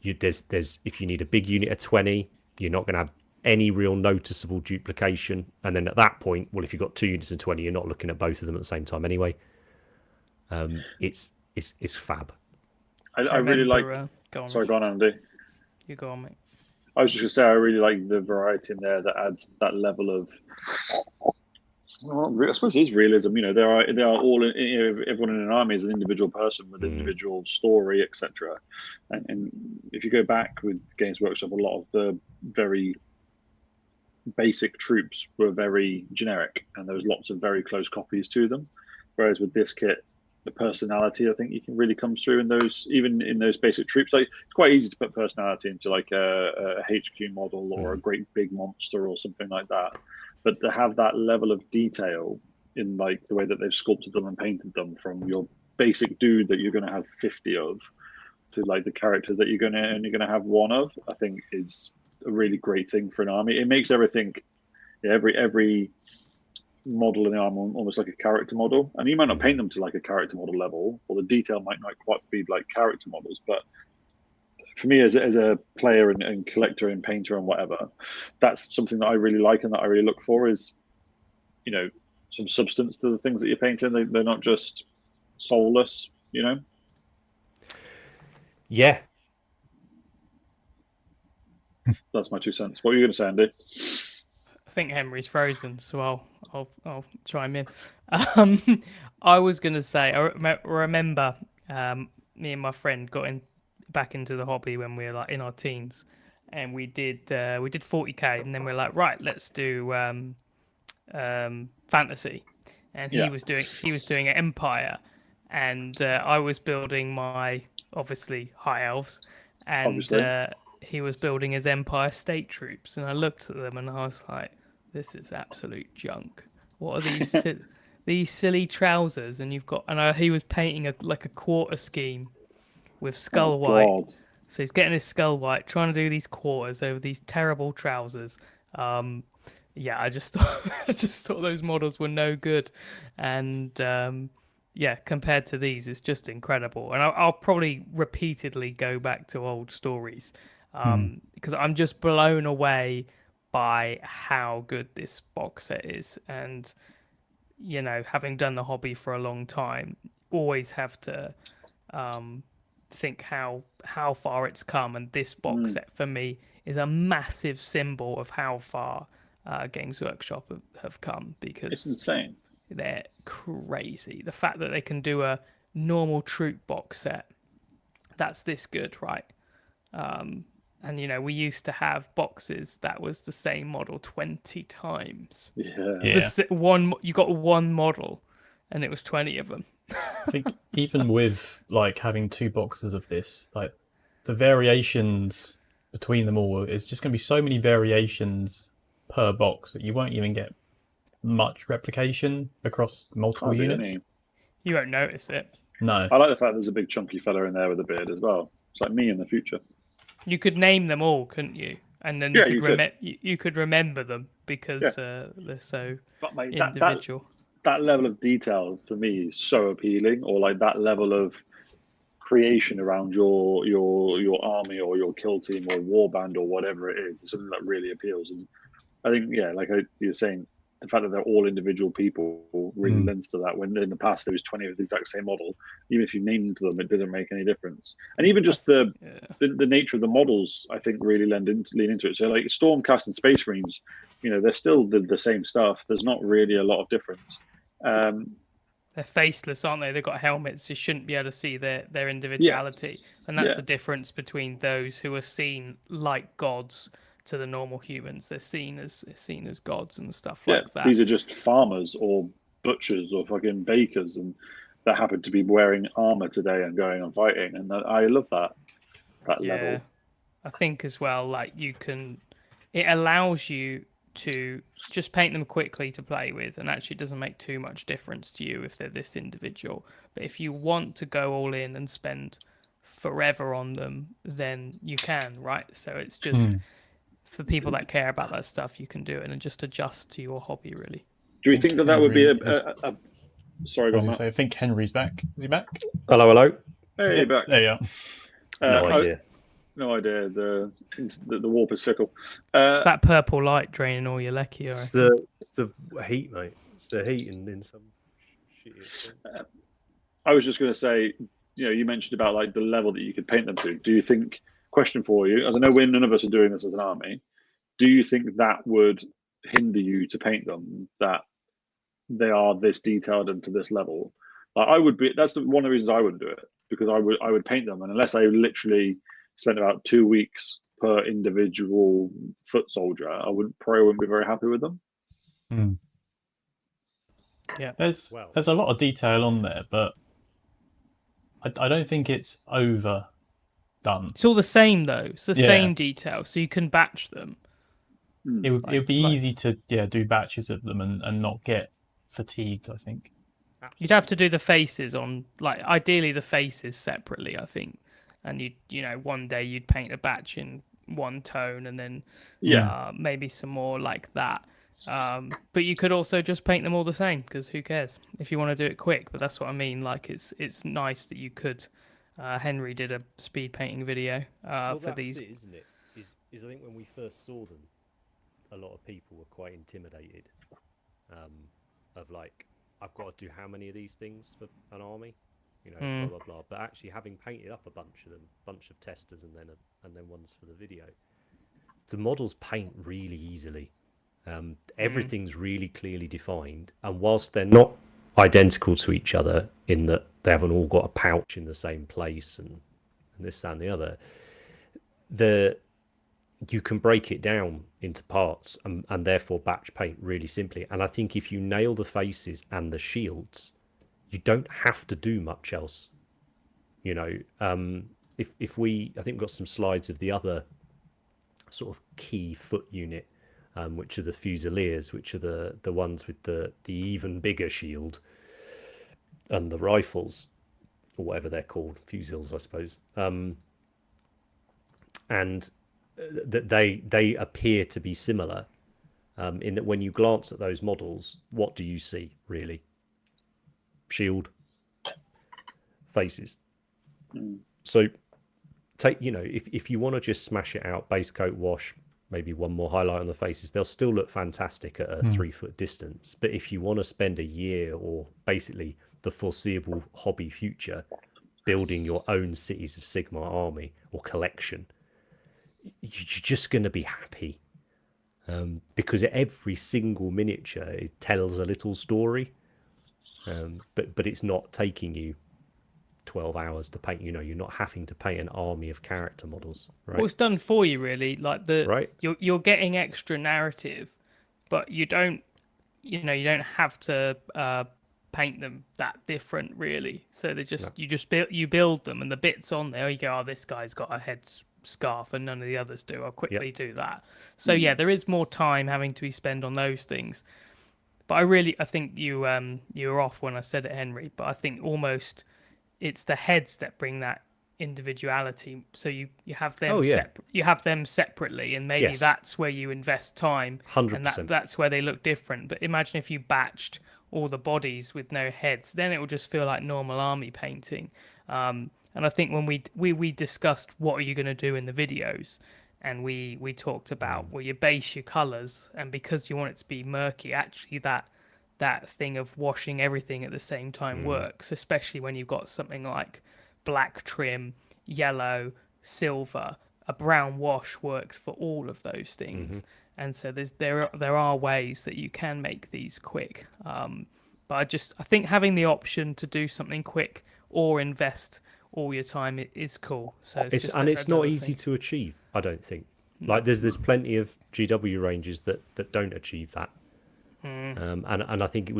There's if you need a big unit of 20, you're not going to have any real noticeable duplication. And then at that point, well, if you've got 2 units of 20, you're not looking at both of them at the same time anyway. It's fab. I really like. Go on, Sorry, go on, Andy. You go on, mate. I was just gonna say I really like the variety in there that adds that level of. Well, I suppose it is realism. You know, they are all. You know, everyone in an army is an individual person with individual story, etc. And if you go back with Games Workshop, a lot of the very basic troops were very generic, and there was lots of very close copies to them. Whereas with this kit, the personality, I think you can really come through in those, even in those basic troops. Like it's quite easy to put personality into like a HQ model or a great big monster or something like that, but to have that level of detail in like the way that they've sculpted them and painted them, from your basic dude that you're going to have 50 of to like the characters that you're only going to have 1 of, I think is a really great thing for an army. It makes everything, every model in the army almost like a character model, and you might not paint them to like a character model level, or the detail might not quite be like character models, but for me as a player and collector and painter and whatever, that's something that I really like and that I really look for is, you know, some substance to the things that you're painting. They're not just soulless, you know. Yeah, that's my 2 cents. What are you going to say, Andy? I think Henry's frozen, so I'll chime in. I was gonna say, I remember me and my friend got back into the hobby when we were like in our teens, and we did 40k, and then we are like, right, let's do fantasy, and he was doing an empire, and I was building my obviously high elves, and he was building his Empire State Troops, and I looked at them and I was like, "This is absolute junk. What are these these silly trousers?" And he was painting a quarter scheme with skull white. So he's getting his skull white, trying to do these quarters over these terrible trousers. Yeah, I just thought those models were no good, and yeah, compared to these, it's just incredible. And I'll probably repeatedly go back to old stories. Because I'm just blown away by how good this box set is, and you know, having done the hobby for a long time, always have to think how far it's come, and this box set for me is a massive symbol of how far Games Workshop have come, because it's insane. They're crazy. The fact that they can do a normal troop box set that's this good, right? And you know, we used to have boxes that was the same model 20 times. Yeah. You got 1 model, and it was 20 of them. I think even with like having 2 boxes of this, like the variations between them all is just going to be so many variations per box that you won't even get much replication across multiple units. You won't notice it. No. I like the fact there's a big chunky fella in there with a beard as well. It's like me in the future. You could name them all, couldn't you? And then you could remember them because they're so individual. That level of detail for me is so appealing, or like that level of creation around your army or your kill team or warband or whatever it is. It's something that really appeals. And I think, like you're saying, the fact that they're all individual people really lends to that. When in the past there was 20 of the exact same model, even if you named them, it didn't make any difference. And even just the nature of the models, I think, really lean into it. So like Stormcast and Space Marines, you know, they're still the same stuff. There's not really a lot of difference. They're faceless, aren't they? They've got helmets. You shouldn't be able to see their individuality. And that's the difference between those who are seen like gods to the normal humans. They're seen as gods and stuff like that. These are just farmers or butchers or fucking bakers, and that happen to be wearing armor today and going and fighting. And I love that level. I think as well, like it allows you to just paint them quickly to play with, and actually it doesn't make too much difference to you if they're this individual. But if you want to go all in and spend forever on them, then you can, right? So it's just for people that care about that stuff, you can do it and just adjust to your hobby, really. Do you think that would be Sorry, I go was on, going to Matt. say, I think Henry's back. Is he back? Hello, hello. Hey, Yep, back. there you are. No idea. No idea. The warp is fickle. It's that purple light draining all your lecky, I It's reckon. the heat, mate. It's the heat in some shitty extent. I was just going to say, you mentioned about like the level that you could paint them to. Do you think? Question for you, as I know none of us are doing this as an army. Do you think that would hinder you to paint them? That they are this detailed and to this level? Like I would be. That's one of the reasons I wouldn't do it, because I would paint them, and unless I literally spent about 2 weeks per individual foot soldier, I probably wouldn't be very happy with them. Yeah, there's a lot of detail on there, but I don't think it's overdone. it's all the same though. It's the same detail, so you can batch them. It would be easy to do batches of them and not get fatigued, I think. You'd have to do the faces on, like, ideally the faces separately, I think. And one day you'd paint a batch in one tone, and then maybe some more like that. But you could also just paint them all the same, because who cares if you want to do it quick? But that's what I mean. Like it's nice that you could. Henry did a speed painting video for these. It, isn't it? Is I think when we first saw them, a lot of people were quite intimidated. Of like, I've got to do how many of these things for an army, blah blah blah. But actually, having painted up a bunch of them, bunch of testers, and then ones for the video, the models paint really easily. Everything's really clearly defined, and whilst they're not identical to each other in that they haven't all got a pouch in the same place and this that, and the other, you can break it down into parts and therefore batch paint really simply. And I think if you nail the faces and the shields, you don't have to do much else. If we, I think we've got some slides of the other sort of key foot unit, which are the Fusiliers, which are the ones with the even bigger shield and the rifles, or whatever they're called, fusils, I suppose. And that they appear to be similar, in that when you glance at those models, what do you see really? Shield, faces. So take, if you want to just smash it out, base coat, wash, maybe one more highlight on the faces, they'll still look fantastic at a 3 foot distance. But if you want to spend a year, or basically the foreseeable hobby future, building your own Cities of Sigmar army or collection, you're just going to be happy, because every single miniature, it tells a little story, but it's not taking you 12 hours to paint. You're not having to paint an army of character models, right? Well, it's done for you, really. Like right. You're getting extra narrative, but you don't have to paint them that different, really. So they just you build them, and the bits on there, you go, oh, this guy's got a head scarf and none of the others do. I'll quickly do that. So there is more time having to be spent on those things. But I think you were off when I said it, Henry. But I think almost it's the heads that bring that individuality. So you have them you have them separately, and maybe that's where you invest time. 100%. And that's where they look different. But imagine if you batched all the bodies with no heads, then it will just feel like normal army painting. And I think when we discussed what are you going to do in the videos, and we talked about, well, you base your colors, and because you want it to be murky, actually that thing of washing everything at the same time works, especially when you've got something like black trim, yellow, silver. A brown wash works for all of those things. And so there are ways that you can make these quick. But I think having the option to do something quick or invest all your time is cool. So it's not easy to achieve, I don't think. Like there's plenty of GW ranges that don't achieve that. And I think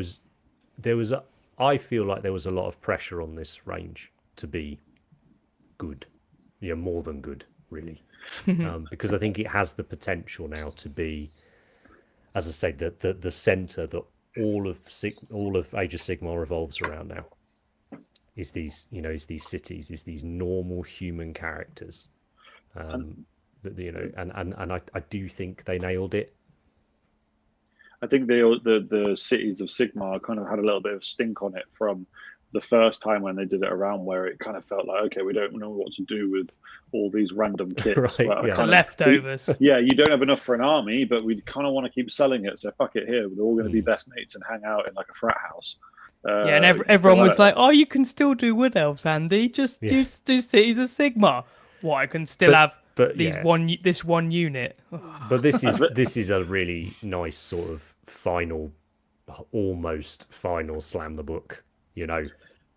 I feel like there was a lot of pressure on this range to be good, more than good, really, because I think it has the potential now to be, as I said, the center that all of Age of Sigmar revolves around now. Is these cities, is these normal human characters, and I do think they nailed it. I think the Cities of Sigmar kind of had a little bit of stink on it from the first time when they did it around, where it kind of felt like, okay, we don't know what to do with all these random kits. Right, Well, yeah. The leftovers. Yeah, you don't have enough for an army, but we kind of want to keep selling it, so fuck it here. We're all going to be best mates and hang out in like a frat house. Yeah, and everyone was like, "Oh, you can still do Wood Elves, Andy. Just do Cities of Sigmar. What, I can still have this one unit." But this is a really nice sort of final, almost final slam the book, you know,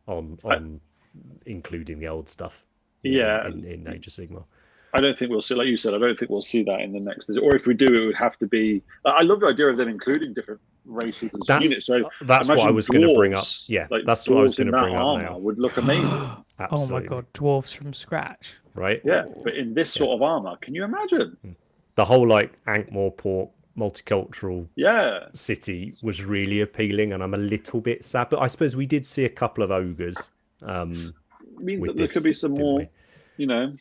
on including the old stuff. Yeah, in Age of Sigmar. I don't think we'll see, like you said, I don't think we'll see that in the next. Or if we do, it would have to be. I love the idea of them including different races as units. So that's what I was going to bring up. Yeah, like that's what I was going to bring up now. Would look amazing. Oh my god, dwarves from scratch. Right. Yeah, but in this sort of armor, can you imagine? The whole like Ankh-Morpork multicultural city was really appealing, and I'm a little bit sad. But I suppose we did see a couple of ogres. Means that there could be some more, you know.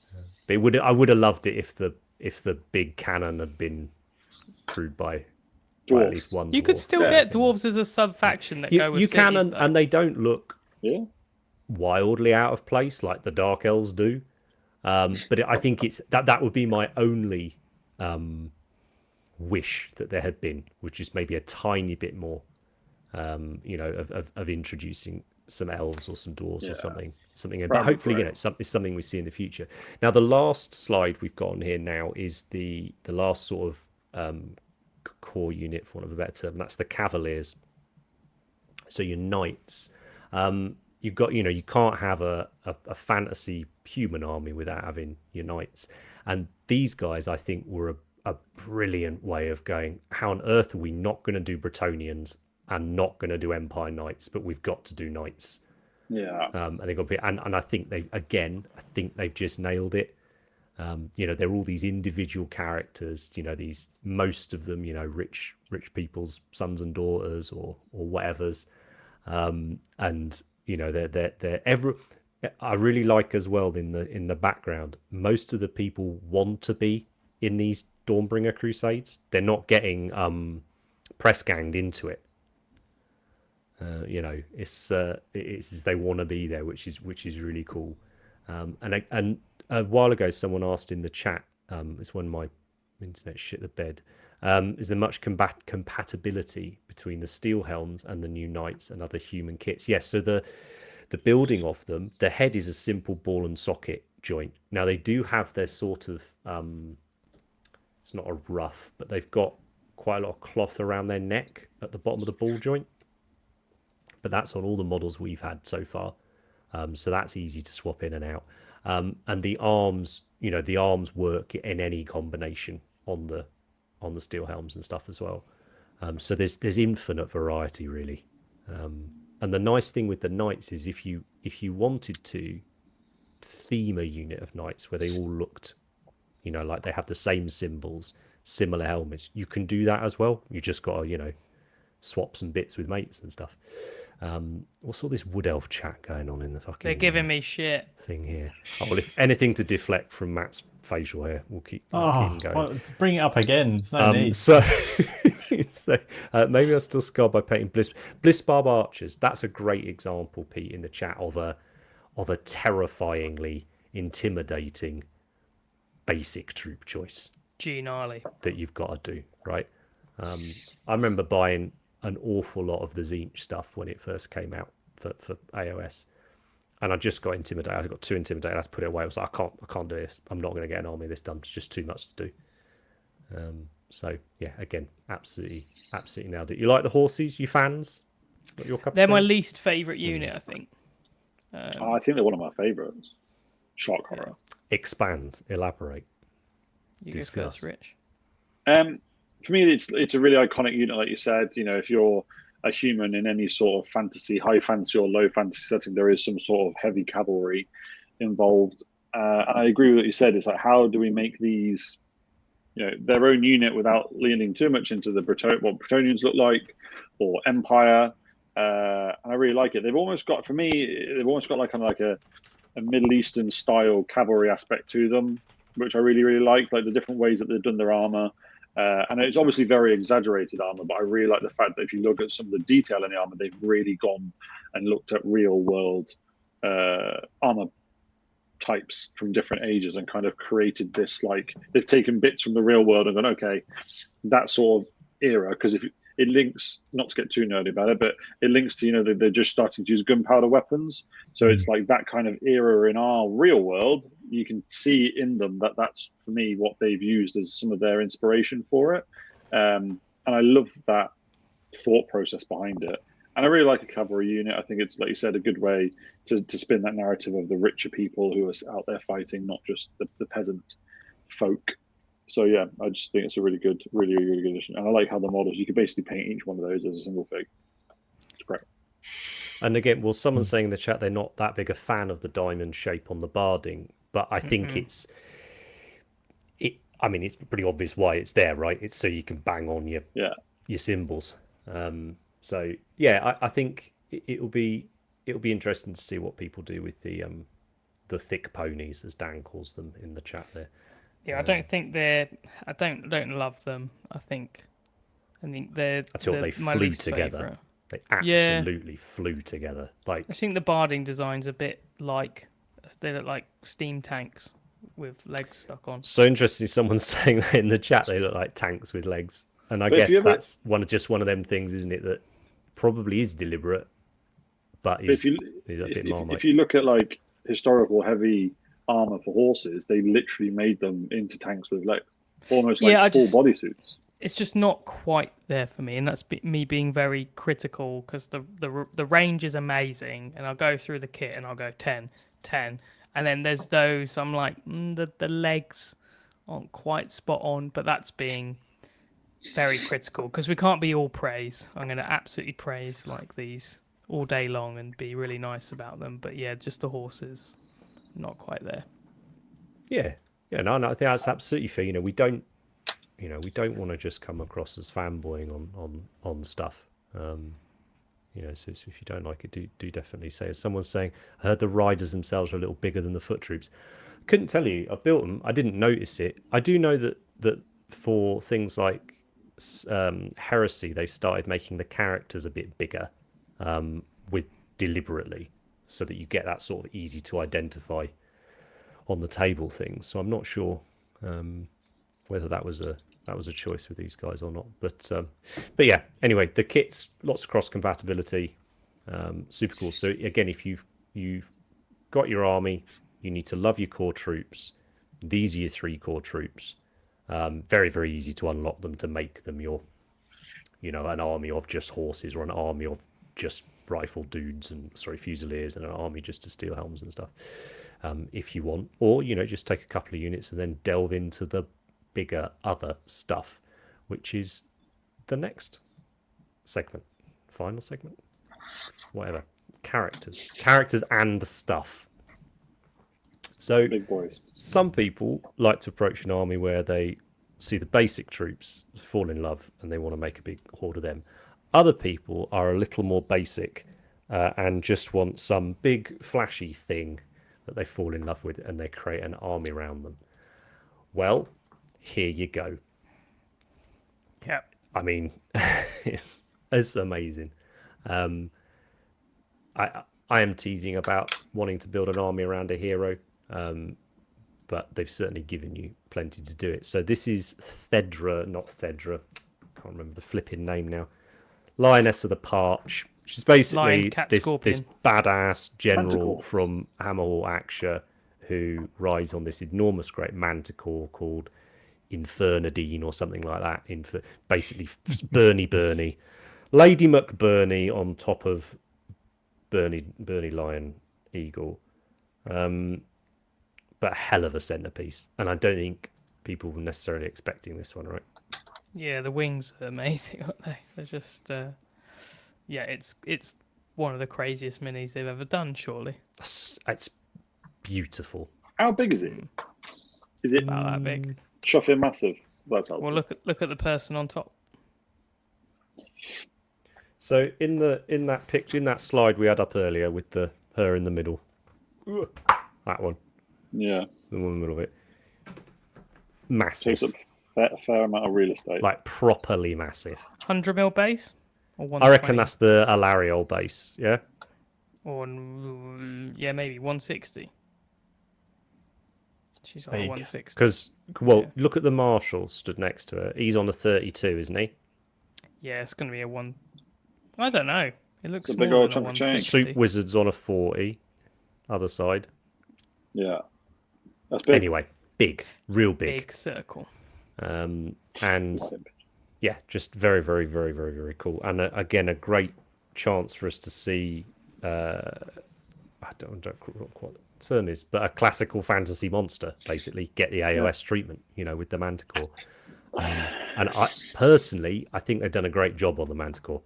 But I would have loved it if the big cannon had been crewed by at least one. You could still get dwarves as a sub faction that go with you can, cities, and they don't look wildly out of place like the Dark Elves do. But I think it's that would be my only wish that there had been, which is maybe a tiny bit more, you know, of introducing some elves or some dwarves or something. But hopefully, you know, it's something we see in the future. Now, the last slide we've got on here now is the last sort of core unit, for want of a better term. And that's the Cavaliers. So your knights. You've got, you know, you can't have a fantasy human army without having your knights. And these guys, I think, were a brilliant way of going, how on earth are we not going to do Bretonnians and not going to do Empire Knights, but we've got to do Knights. Yeah. And they got and I think they've just nailed it. You know, they're all these individual characters, you know, most of them, you know, rich people's sons and daughters or whatever's. And you know, they're I really like as well in the background, most of the people want to be in these Dawnbringer Crusades. They're not getting press ganged into it. You know, it's they want to be there, which is really cool. And a while ago, someone asked in the chat, it's when my internet shit the bed. Is there much compatibility between the steel helms and the new knights and other human kits? Yes. So the building of them, the head is a simple ball and socket joint. Now they do have their sort of it's not a ruff, but they've got quite a lot of cloth around their neck at the bottom of the ball joint. But that's on all the models we've had so far, so that's easy to swap in and out. And the arms, you know, the arms work in any combination on the steel helms and stuff as well. So there's infinite variety really. And the nice thing with the knights is if you wanted to theme a unit of knights where they all looked, you know, like they have the same symbols, similar helmets, you can do that as well. You just got to, you know, swap some bits with mates and stuff. What's all this wood elf chat going on in the fucking? They're giving me shit thing here. Oh, well, if anything to deflect from Matt's facial hair, we'll keep going. Well, to bring it up again, there's no need. So, maybe I'm still scarred by painting Bliss Barb Archers. That's a great example, Pete, in the chat of a terrifyingly intimidating basic troop choice. Gnarly. That you've got to do, right? I remember buying an awful lot of the Tzeentch stuff when it first came out for AOS, and I just got intimidated. I got too intimidated. I had to put it away. I was like, I can't do this. I'm not going to get an army this done. It's just too much to do. So yeah, again, absolutely nailed it. You like the horses, you fans? Not your cup They're of tea? my least favourite unit, I think. I think they're one of my favourites. Shock horror. Expand, elaborate. You go first, Rich. For me, it's a really iconic unit, like you said. You know, if you're a human in any sort of fantasy, high fantasy or low fantasy setting, there is some sort of heavy cavalry involved. And I agree with what you said. It's like, how do we make these, you know, their own unit without leaning too much into what Bretonnians look like or Empire? And I really like it. They've almost got, for me, like kind of like a Middle Eastern style cavalry aspect to them, which I really, really like the different ways that they've done their armor. And it's obviously very exaggerated armor, but I really like the fact that if you look at some of the detail in the armor, they've really gone and looked at real world armor types from different ages and kind of created this, like, they've taken bits from the real world and gone, okay, that sort of era, because if it links, not to get too nerdy about it, but it links to, you know, they're just starting to use gunpowder weapons. So it's like that kind of era in our real world. You can see in them that that's, for me, what they've used as some of their inspiration for it. And I love that thought process behind it. And I really like a cavalry unit. I think it's, like you said, a good way to spin that narrative of the richer people who are out there fighting, not just the peasant folk. So yeah, I just think it's a really good addition. And I like how the models, you can basically paint each one of those as a single fig. It's great. And again, well, someone's saying in the chat they're not that big a fan of the diamond shape on the barding, but I think I mean, it's pretty obvious why it's there, right? It's so you can bang on your symbols. So yeah, I think it'll be interesting to see what people do with the thick ponies, as Dan calls them in the chat there. Yeah, I don't think they're. I don't love them. I think they're. I thought they flew together. Favorite. They absolutely flew together. Like, I think the barding design's a bit like, they look like steam tanks with legs stuck on. So interesting. Someone's saying that in the chat they look like tanks with legs, and I guess that's one of them things, isn't it? That probably is deliberate, but is a bit Marmite. If you look at like historical heavy armor for horses, they literally made them into tanks with legs, almost like full bodysuits. It's just not quite there for me, and that's me being very critical, because the range is amazing, and I'll go through the kit and I'll go 10, and then there's those I'm like, the legs aren't quite spot on, but that's being very critical, because we can't be all praise. I'm going to absolutely praise like these all day long and be really nice about them, but yeah, just the horses, not quite there. Yeah, no, I think that's absolutely fair. We don't want to just come across as fanboying on stuff. So if you don't like it, do definitely say it. Someone's saying, I heard the riders themselves are a little bigger than the foot troops. Couldn't tell you. I built them. I didn't notice it. I do know that for things like Heresy, they started making the characters a bit bigger, deliberately, so that you get that sort of easy to identify on the table thing. So I'm not sure whether that was a choice with these guys or not. But yeah. Anyway, the kit's lots of cross compatibility, super cool. So again, if you've got your army, you need to love your core troops. These are your 3 core troops. Very, very easy to unlock them, to make them your, an army of just horses, or an army of just rifle dudes and fusiliers, and an army just to steel helms and stuff, if you want. Or just take a couple of units and then delve into the bigger other stuff, which is the next final segment, whatever. Characters and stuff. So big boys. Some people like to approach an army where they see the basic troops, fall in love, and they want to make a big horde of them. Other people are a little more basic and just want some big flashy thing that they fall in love with, and they create an army around them. Well, here you go. Yeah. I mean, it's amazing. I am teasing about wanting to build an army around a hero, but they've certainly given you plenty to do it. So this is not Thedra. Can't remember the flipping name now. Lioness of the Parch. She's basically this badass general from Hammerhall, Akshire, who rides on this enormous great manticore called Infernadine or something like that. Basically, Bernie. Lady McBurney on top of Bernie Lion Eagle. But a hell of a centerpiece. And I don't think people were necessarily expecting this one, right? Yeah, the wings are amazing, aren't they? They're just, it's one of the craziest minis they've ever done, surely. It's beautiful. How big is it? Is it about that big? Chuffing massive. That's helpful. Well, look at the person on top. So in that picture, in that slide we had up earlier with her in the middle, that one. Yeah. The one in the middle of it. Massive. a fair amount of real estate. like properly massive. 100 mil base, or 120? I reckon that's the Alariol base. Yeah. Or yeah, maybe 160. She's on a Big. 160. Because look at the Marshal stood next to her. He's on a 32, isn't he? Yeah, it's going to be a one. I don't know. It looks It's a big smaller old than a chunk of change. 160. Soup Wizard's on a 40. Other side. Yeah, that's big. Anyway, big, real big. Big circle. And yeah, just very, very, very, very, very cool. And again, a great chance for us to see. I don't know what the term is, but a classical fantasy monster, basically get the AOS treatment, with the Manticore. And I personally, I think they've done a great job on the Manticore.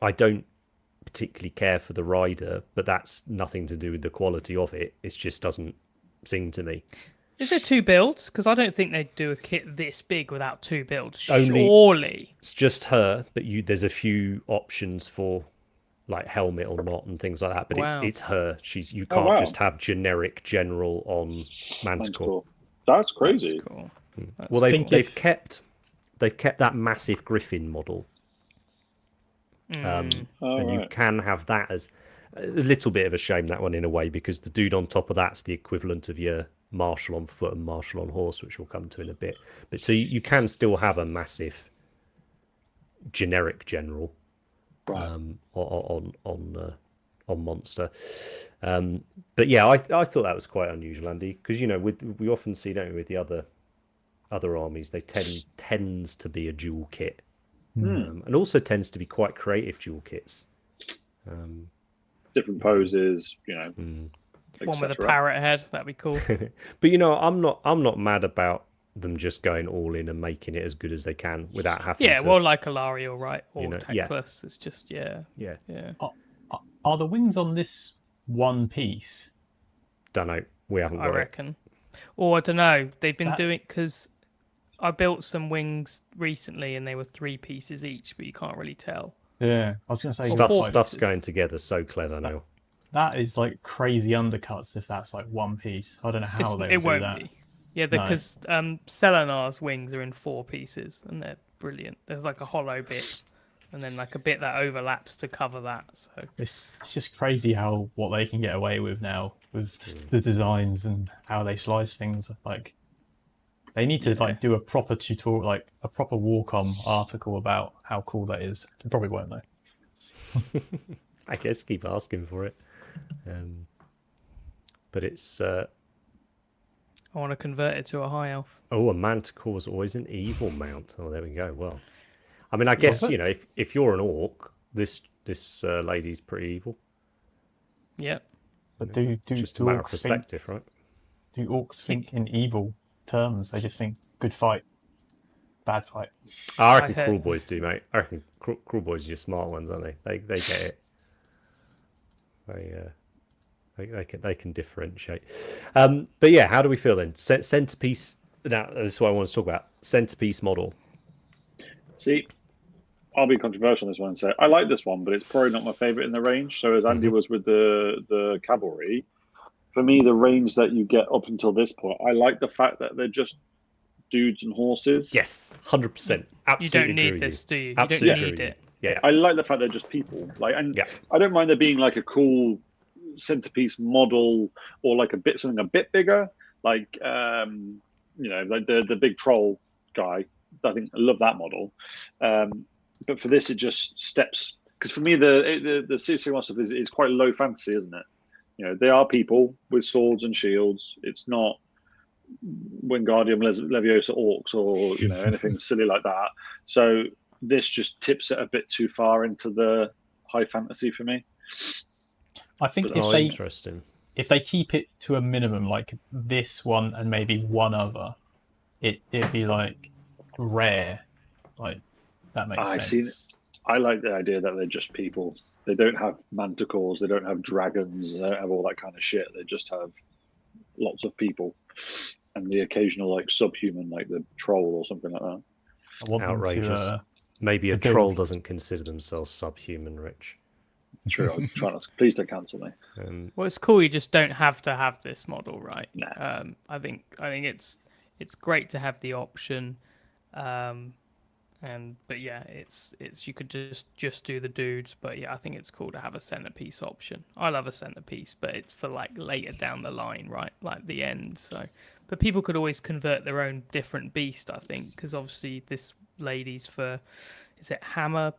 I don't particularly care for the rider, but that's nothing to do with the quality of it. It just doesn't sing to me. Is there 2 builds? Because I don't think they'd do a kit this big without 2 builds. Only- Surely. It's just her, but there's a few options for like helmet or not and things like that. But Wow. it's her. You can't just have generic general on Manticore. Manticore. That's crazy. That's cool. That's Well, cool. they've kept that massive Griffin model. And you can have that as a little bit of a shame, that one, in a way, because the dude on top of that's the equivalent of your Marshal on foot and Marshal on horse, which we'll come to in a bit. But so you can still have a massive generic general on monster. But yeah, I thought that was quite unusual, Andy, because we often see, don't we, with the other armies, they tends to be a dual kit. And also tends to be quite creative dual kits. Different poses, One with a etc. parrot head. That'd be cool. But I'm not mad about them just going all in and making it as good as they can without having Yeah, to. well, like Alariel, right? Or yeah. Teclis. It's just, yeah. Are the wings on this one piece? Don't know. We haven't got I it. reckon. Or I don't know. They've been doing, because I built some wings recently and they were 3 pieces each, but you can't really tell. Yeah, I was going to say Stuff's pieces. going together so clever now. that is like crazy undercuts if that's like one piece. I don't know how they would It do won't that. be. Yeah, because Selenar's wings are in 4 pieces and they're brilliant. There's like a hollow bit and then like a bit that overlaps to cover that. So It's just crazy what they can get away with now with the designs and how they slice things. Like they need to like do a proper tutorial, like a proper Warcom article about how cool that is. They probably won't though. I guess keep asking for it. But it's I want to convert it to a high elf. a Manticore is always an evil mount. Oh, there we go. Well, I mean, I guess if you're an orc, this lady's pretty evil. Yep. But do Just a matter of orcs perspective, right? do orcs think in evil terms? They just think good fight, bad fight. I reckon heard- Cruel Boys do, mate. I reckon Cruel Boys are your smart ones, aren't they? They get it. They can differentiate. But yeah, how do we feel then? Centerpiece. Now, this is what I want to talk about. Centerpiece model. See, I'll be controversial on this one and say I like this one, but it's probably not my favorite in the range. So as Andy was with the cavalry, for me, the range that you get up until this point, I like the fact that they're just dudes and horses. Yes, 100%. Absolutely. You don't agree need with this, do you? Absolutely You agree don't with need you. it. Yeah. I like the fact they're just people. I don't mind there being like a cool centerpiece model or like something a bit bigger, like like the big troll guy. I love that model. But for this, it just steps, because for me the Cities of Sigmar stuff is quite low fantasy, isn't it? They are people with swords and shields. It's not Wingardium Leviosa orcs or anything silly like that. So this just tips it a bit too far into the high fantasy for me. I think Interesting. if they keep it to a minimum, like this one and maybe one other, it'd be like rare. Like that makes sense. I like the idea that they're just people. They don't have manticores, they don't have dragons, they don't have all that kind of shit. They just have lots of people and the occasional like subhuman, like the troll or something like that. I want them Outrageous. to, Maybe a to build- troll doesn't consider themselves subhuman, Rich. True. I'll try not to. Please don't cancel me. Well, it's cool. You just don't have to have this model, right? Nah. I think it's great to have the option, but yeah, it's you could just do the dudes. But yeah, I think it's cool to have a centerpiece option. I love a centerpiece, but it's for like later down the line, right? Like the end. So, but people could always convert their own different beast. I think because obviously this lady's for, is it Hammerhall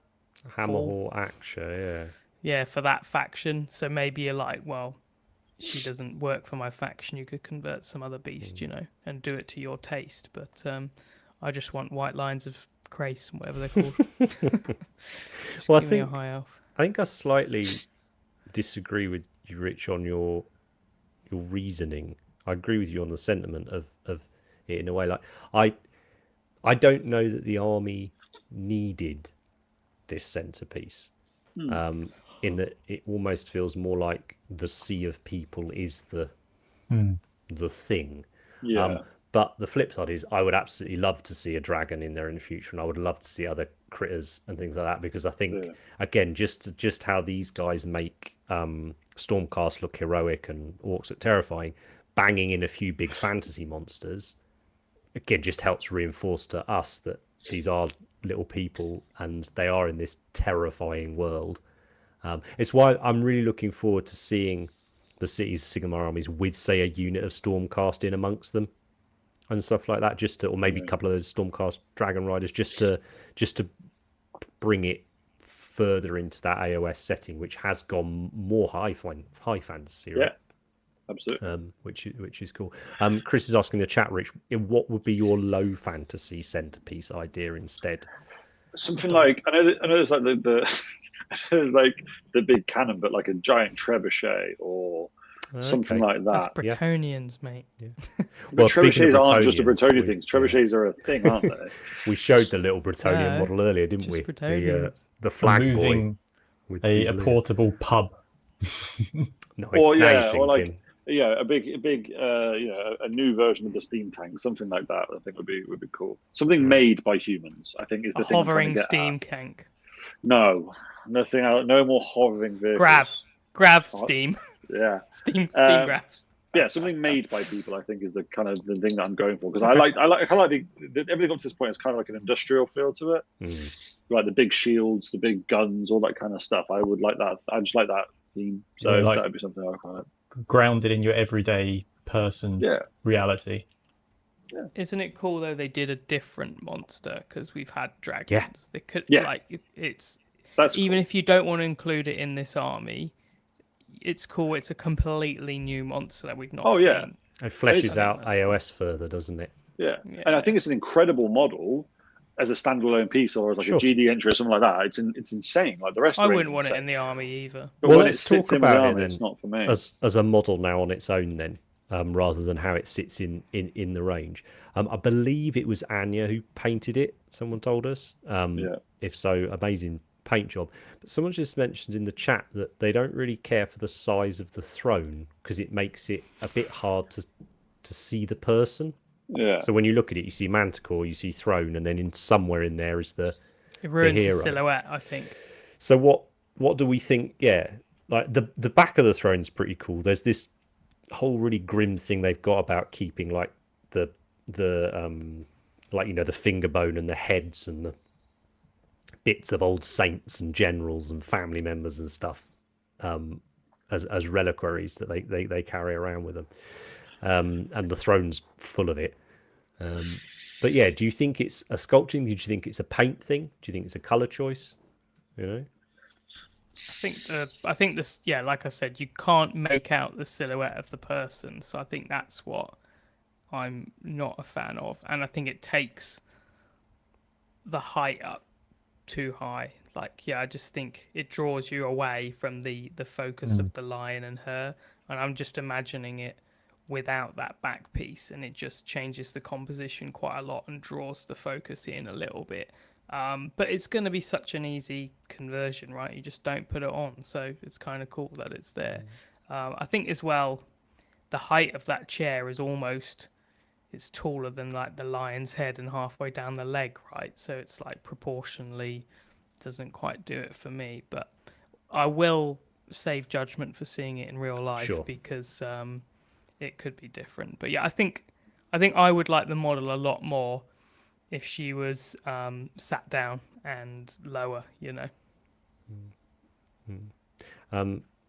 Aksha, yeah, for that faction. So maybe you're like, well, she doesn't work for my faction. You could convert some other beast, and do it to your taste. But I just want white lines of Krace, whatever they're called. Well, give me a high elf. I think I slightly disagree with you, Rich, on your reasoning. I agree with you on the sentiment of it in a way. Like I don't know that the army needed this centerpiece. In that it almost feels more like the sea of people is the thing. Yeah. But the flip side is I would absolutely love to see a dragon in there in the future, and I would love to see other critters and things like that, because I think again just how these guys make Stormcast look heroic and orcs look terrifying, banging in a few big fantasy monsters again just helps reinforce to us that these are little people and they are in this terrifying world. It's why I'm really looking forward to seeing the Cities of Sigmar armies with, say, a unit of Stormcast in amongst them and stuff like that, just to, or maybe a couple of those Stormcast Dragon Riders, just to bring it further into that AOS setting, which has gone more high fantasy, right? Yeah, absolutely. Which is cool. Chris is asking in the chat, Rich, what would be your low fantasy centerpiece idea instead? Something like I know there's like the there's like the big cannon, but like a giant trebuchet or something like that. That's Bretonians, mate. Yeah. Well, trebuchets aren't just a Bretonian thing. Trebuchets are a thing, aren't they? We showed the little Bretonian model earlier, didn't we? The flag moving boy with a portable pub. Nice. Or or like a big a new version of the steam tank, something like that. I think would be cool. Something made by humans, I think, is the thing. Hovering steam tank. No, nothing. No more hovering vehicles. Grav steam. Yeah, steam grav. Yeah, something made by people, I think, is the kind of the thing that I'm going for, because I kind of like everything up to this point is kind of like an industrial feel to it, like the big shields, the big guns, all that kind of stuff. I would like that. I just like that theme, so that would be something I would kind of grounded in your everyday person reality. Yeah. Isn't it cool though? They did a different monster because we've had dragons. Yeah. They could it's that's even cool. if you don't want to include it in this army. It's cool. It's a completely new monster that we've not seen. Yeah. It fleshes out AOS further, doesn't it? Yeah, and I think it's an incredible model as a standalone piece, or as like a GD entry or something like that. It's insane. Like the rest. I wouldn't want it in the army either. But well, when let's it sits talk in with the about army, it it's not for me. as a model now on its own, then, rather than how it sits in the range. I believe it was Anya who painted it. Someone told us. If so, amazing paint job. But someone just mentioned in the chat that they don't really care for the size of the throne because it makes it a bit hard to see the person. Yeah. So when you look at it, you see Manticore, you see throne, and then somewhere in there is it ruins the hero. The silhouette, I think. So what do we think? Yeah, like the back of the throne's pretty cool. There's this whole really grim thing they've got about keeping like the like the finger bone and the heads and the bits of old saints and generals and family members and stuff as reliquaries that they carry around with them, and the throne's full of it. But yeah, do you think it's a sculpting? Do you think it's a paint thing? Do you think it's a color choice? I think this, like I said, you can't make out the silhouette of the person, so I think that's what I'm not a fan of, and I think it takes the height up too high. I just think it draws you away from the focus of the lion and her, and I'm just imagining it without that back piece, and it just changes the composition quite a lot and draws the focus in a little bit. But it's going to be such an easy conversion, right? You just don't put it on, so it's kind of cool that it's there. I think as well, the height of that chair is it's taller than like the lion's head and halfway down the leg, right? So it's like proportionally doesn't quite do it for me. But I will save judgment for seeing it in real life Sure. because it could be different. But yeah, I think I would like the model a lot more if she was sat down and lower, you know.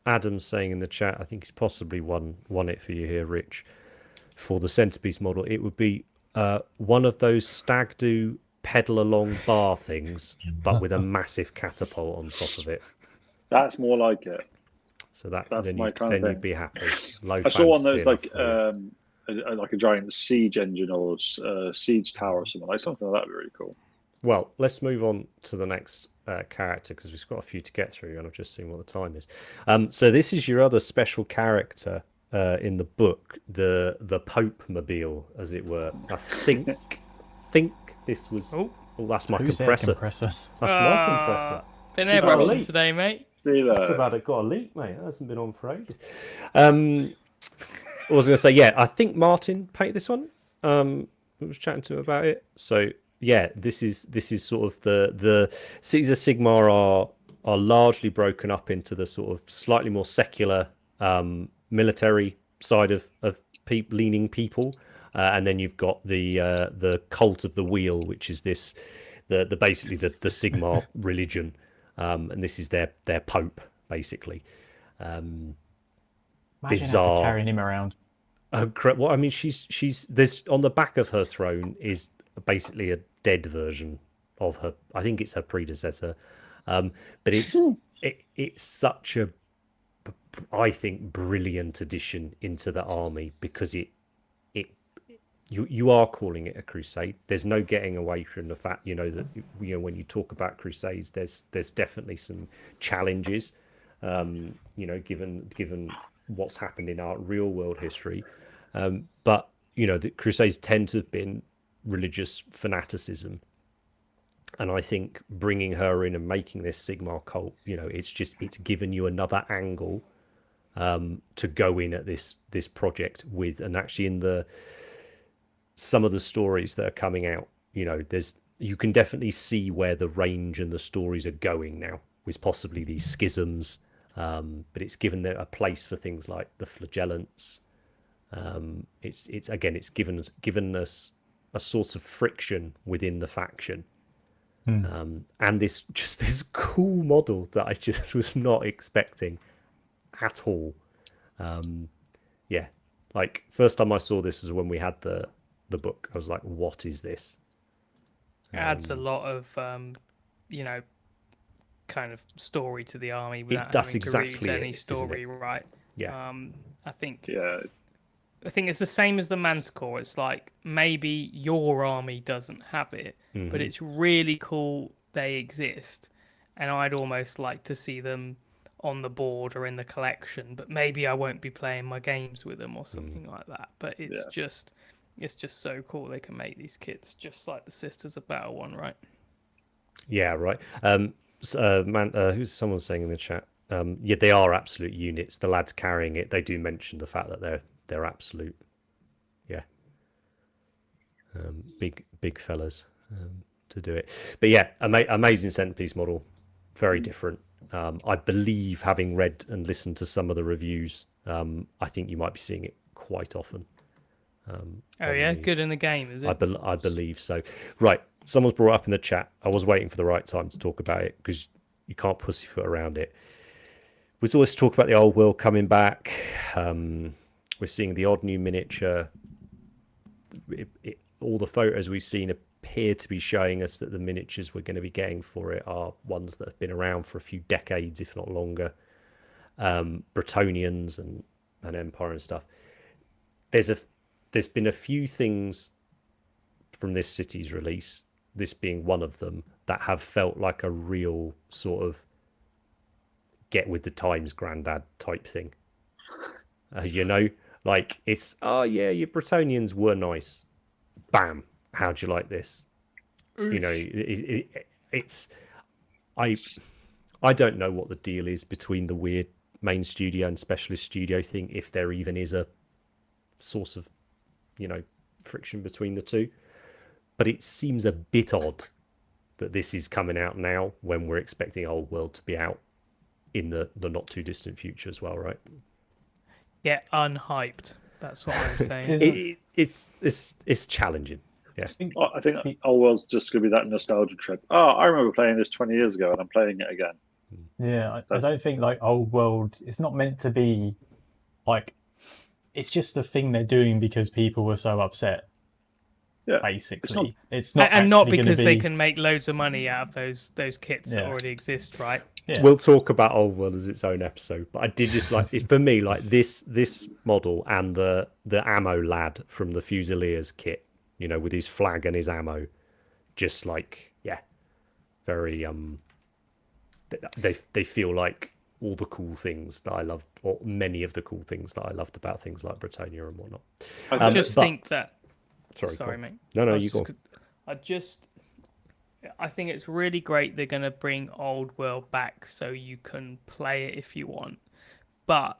Adam's saying in the chat, I think he's possibly won it for you here, Rich. For the centerpiece model, it would be one of those stag do pedal along bar things, but with a massive catapult on top of it. That's more like it. So that's my kind of then thing. you'd be happy. Low I saw one that fantasy was like a giant siege engine or siege tower or something something like that would be really cool. Well, let's move on to the next character because we've got a few to get through, and I've just seen what the time is. So this is your other special character in the book, the Pope Mobile, as it were. I think this was. Oh, that's my compressor. That's my compressor. Been airbrushing today, mate. Just about it got a leak, mate. That hasn't been on for ages. I was going to say, yeah, I think Martin painted this one. I was chatting to him about it. So yeah, this is sort of the Cities of Sigmar are largely broken up into the sort of slightly more secular military side of leaning people, and then you've got the cult of the wheel, which is the basically the Sigmar religion, and this is their pope basically. Bizarre carrying him around. Well, I mean, she's there's on the back of her throne is basically a dead version of her. I think it's her predecessor, but it's such a, I think, brilliant addition into the army because you are calling it a crusade. There's no getting away from the fact, that when you talk about crusades, there's definitely some challenges, given what's happened in our real world history, but the crusades tend to have been religious fanaticism, and I think bringing her in and making this Sigmar cult, it's given you another angle to go in at this project with. And actually in some of the stories that are coming out, you can definitely see where the range and the stories are going now with possibly these schisms, but it's given a place for things like the flagellants. It's given us a source of friction within the faction, and this cool model that I just was not expecting at all. Like first time I saw this was when we had the book. I was like, what is this? It adds a lot of kind of story to the army without having to read any story, right? Yeah. I think it's the same as the Manticore. It's like maybe your army doesn't have it, but it's really cool they exist, and I'd almost like to see them on the board or in the collection, but maybe I won't be playing my games with them or something like that. But it's just so cool they can make these kits just like the Sisters of Battle one, right? Yeah, right. Who's someone saying in the chat? Yeah, they are absolute units. The lads carrying it, they do mention the fact that they're absolute. Yeah. Big fellas to do it. But yeah, amazing centerpiece model. Very different. I believe, having read and listened to some of the reviews, I think you might be seeing it quite often. Good in the game, is it? I believe so. Right, someone's brought up in the chat. I was waiting for the right time to talk about it because you can't pussyfoot around it. We've always talked about the old world coming back. We're seeing the odd new miniature. All the photos we've seen appear to be showing us that the miniatures we're going to be getting for it are ones that have been around for a few decades, if not longer. Bretonians and Empire and stuff. There's been a few things from this city's release, this being one of them, that have felt like a real sort of get with the times granddad type thing. Like it's, oh yeah, your Bretonians were nice. Bam. How'd you like this? It's I don't know what the deal is between the weird main studio and specialist studio thing, if there even is a source of friction between the two, but it seems a bit odd that this is coming out now when we're expecting Old World to be out in the not too distant future as well, right? Get unhyped. That's what I'm saying. It's challenging. Yeah. I think Old World's just going to be that nostalgia trip. Oh, I remember playing this 20 years ago, and I'm playing it again. Yeah, I don't think like Old World. It's not meant to be like. It's just a thing they're doing because people were so upset. Yeah, basically, it's not, and not actually because gonna they be... can make loads of money out of those kits that already exist, right? Yeah. We'll talk about Old World as its own episode, but I did just like it for me, like this model and the ammo lad from the Fusiliers kit, you know, with his flag and his ammo, just like very they feel like all the cool things that I love, or many of the cool things that I loved about things like Britannia and whatnot. I just think that. Sorry, mate. No, you go. I think it's really great they're going to bring Old World back so you can play it if you want. But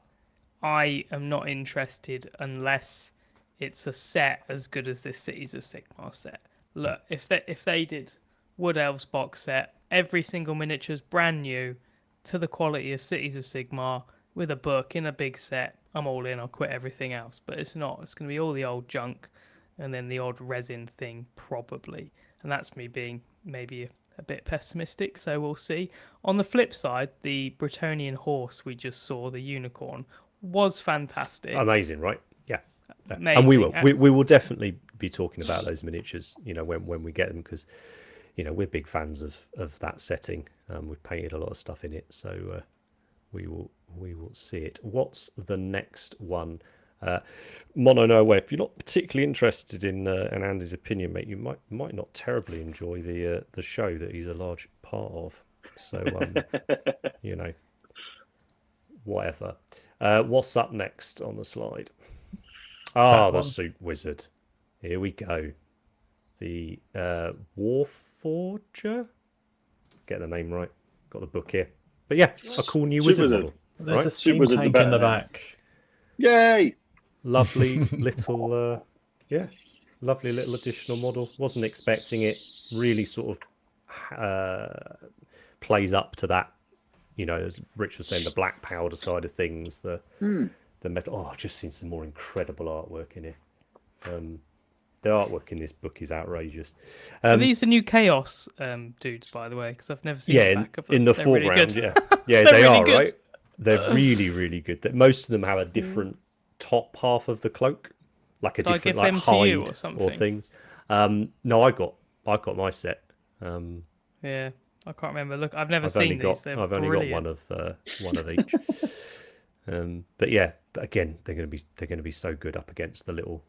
I am not interested unless it's a set as good as this Cities of Sigmar set. Look, if they did Wood Elves box set, every single miniature's brand new to the quality of Cities of Sigmar with a book in a big set, I'm all in. I'll quit everything else. But it's not. It's going to be all the old junk and then the odd resin thing probably. And that's me being maybe a bit pessimistic, so we'll see. On the flip side, the Bretonian horse we just saw, the unicorn, was fantastic. Amazing, right? Yeah. Amazing. And we will definitely be talking about those miniatures, you know, when we get them, because, you know, we're big fans of that setting. We've painted a lot of stuff in it, so we will see it. What's the next one? Mono No Way. If you're not particularly interested in Andy's opinion, mate, you might not terribly enjoy the show that he's a large part of. So you know, whatever. What's up next on the slide? The Suit Wizard. Here we go. The Warforger. Get the name right. Got the book here. But yeah, a cool new wizard model. There's right? a steam tank in the back. Yay! Lovely little, lovely little additional model. Wasn't expecting it. Really sort of plays up to that, you know, as Rich was saying, the black powder side of things, the metal. Oh, I've just seen some more incredible artwork in here. The artwork in this book is outrageous. Are these the new Chaos dudes, by the way? Because I've never seen the back of them. In the They're foreground, really yeah, They're they really are good. right. They're really, really good. Most of them have a different top half of the cloak, like a Did I different give like them to you hide or something? things. No, I got my set. Yeah, I can't remember. Look, I've never seen these. They're I've only got one of each. But yeah, again, they're going to be so good up against the little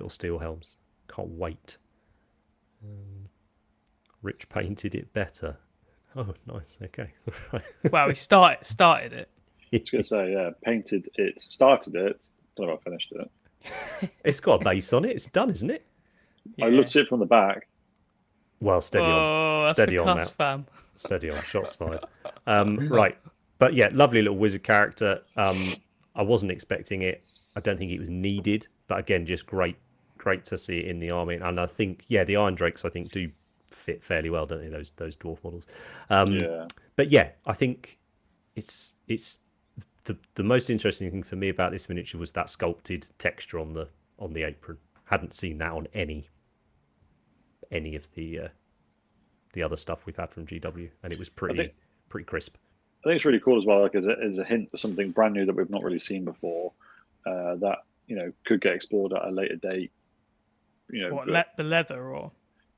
steel helms. Can't wait. Rich painted it better. Oh, nice. Okay. Well, we started it. I was going to say, yeah, painted it, started it. Don't know if I finished it. It's got a base on it. It's done, isn't it? I looked at it from the back. Well, steady on. Steady on now. Fam. Steady on. Shots fired. Right. But yeah, lovely little wizard character. I wasn't expecting it. I don't think it was needed. But again, just great to see it in the army. And I think, the Iron Drakes, I think, do fit fairly well, don't they? Those dwarf models. But yeah, I think it's the most interesting thing for me about this miniature was that sculpted texture on the apron. Hadn't seen that on any of the other stuff we've had from GW, and it was pretty crisp. I think it's really cool as well, like as a hint for something brand new that we've not really seen before, that could get explored at a later date. The leather or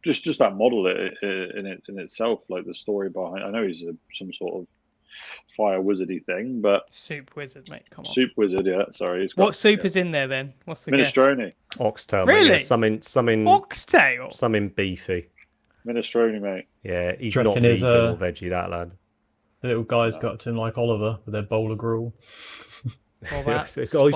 just that model in itself, like the story behind. I know he's some sort of fire wizardy thing, but soup wizard, mate. Come on, soup wizard. Yeah, sorry. What soup is in there then? What's the minestrone? Oxtail. Really? Mate, yeah, something oxtail. Something beefy. Minestrone, mate. Yeah, he's not vegan or veggie, that lad. The little guys got to him like Oliver with their bowl of gruel. So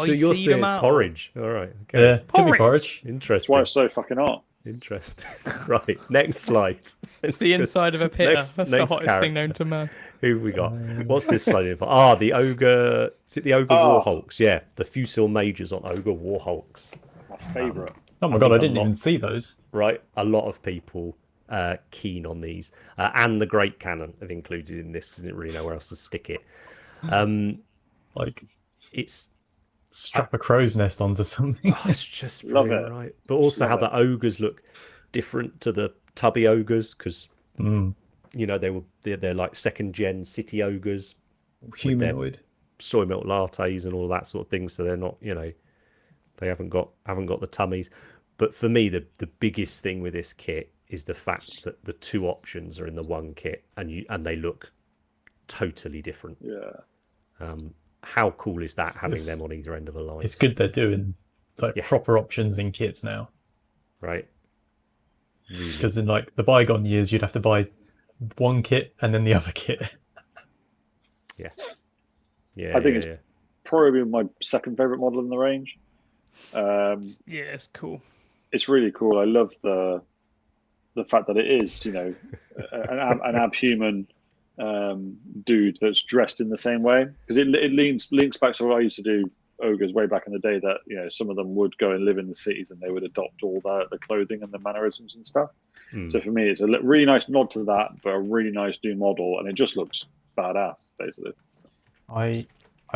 you're saying it's porridge. All right. Okay. Yeah, could be porridge. Interesting. That's why it's so fucking hot. Interesting. Right. Next slide. It's the inside of a pit. That's the hottest thing known to man. Who have we got? What's this slide in for? The ogre. Is it the ogre warhulks? Yeah, the Fusil Majors on ogre warhulks. My favourite. Oh my god, I didn't even see those. Right. A lot of people keen on these. And the Great Cannon have included in this because they didn't really know where else to stick it. Like It's strap a crow's nest onto something. it's just Love brilliant, it. right? But also Love how it. the ogres look different to the tubby ogres, because you know they're like second gen city ogres, Humanoid. soy milk lattes and all that sort of thing. So they're not, you know, they haven't got the tummies. But for me, the biggest thing with this kit is the fact that the two options are in the one kit, and they look totally different. Yeah. How cool is that, having them on either end of the line? It's good they're doing like proper options in kits now. Right. Because in like the bygone years, you'd have to buy one kit and then the other kit. Yeah. I think it's probably my second favorite model in the range. Yeah, it's cool. It's really cool. I love the fact that it is, you know, an abhuman dude that's dressed in the same way, because it links back to what I used to do ogres way back in the day, that, you know, some of them would go and live in the cities and they would adopt all the clothing and the mannerisms and stuff. So for me, it's a really nice nod to that, but a really nice new model, and it just looks badass, basically. I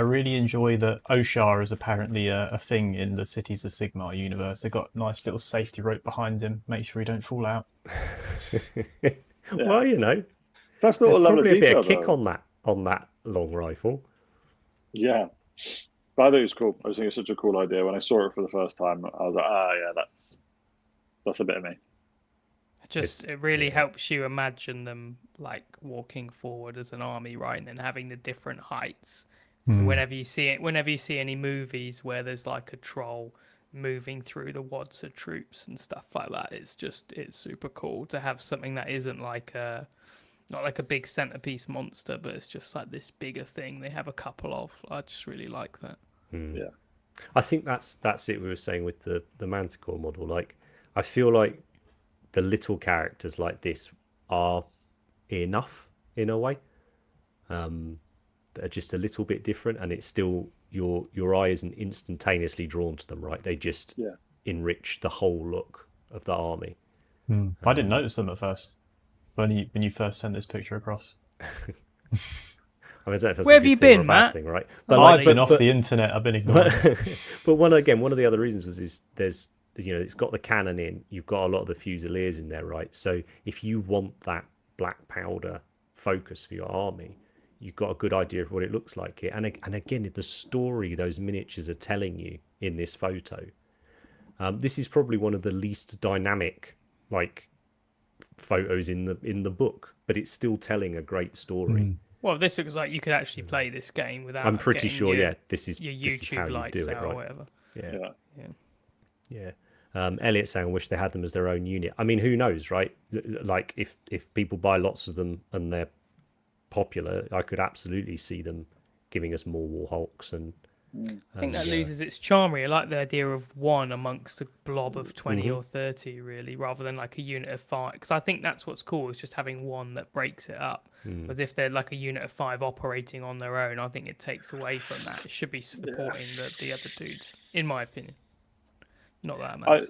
really enjoy that Oshar is apparently a thing in the Cities of Sigmar universe. They've got a nice little safety rope behind him, make sure he don't fall out. Well, you know, that's not there's a level probably of a bit detail, of kick though. on that long rifle. Yeah, but I think it's cool. I was thinking it's such a cool idea. When I saw it for the first time, I was like, yeah, that's a bit of me. It really helps you imagine them like walking forward as an army, right? And then having the different heights. Whenever you see any movies where there's like a troll moving through the wads of troops and stuff like that, it's super cool to have something that isn't like not like a big centerpiece monster, but it's just like this bigger thing they have a couple of. I just really like that. Yeah, I think that's it. We were saying with the Manticore model, like, I feel like the little characters like this are enough in a way, that are just a little bit different, and it's still your eye isn't instantaneously drawn to them, right? They just enrich the whole look of the army. I didn't notice them at first when you first sent this picture across. I mean, I don't know if that's Where a have good you thing or been, a bad Matt? thing, right? I've been off the internet. I've been ignoring it. But one of the other reasons is there's, you know, it's got the cannon in. You've got a lot of the Fusiliers in there, right? So if you want that black powder focus for your army, you've got a good idea of what it looks like here. And again, the story those miniatures are telling you in this photo. This is probably one of the least dynamic like photos in the book, but it's still telling a great story. Well, this looks like you could actually play this game without. I'm pretty sure. Your this is YouTube how you lights do it, out right? or whatever. Yeah. Elliot saying, "I wish they had them as their own unit." I mean, who knows, right? Like, if people buy lots of them and they're popular, I could absolutely see them giving us more Warhawks. And I think that loses its charm. I like the idea of one amongst a blob of 20 or 30, really, rather than like a unit of 5. Because I think that's what's cool, is just having one that breaks it up. But if they're like a unit of 5 operating on their own, I think it takes away from that. It should be supporting the other dudes, in my opinion. Not that it matters.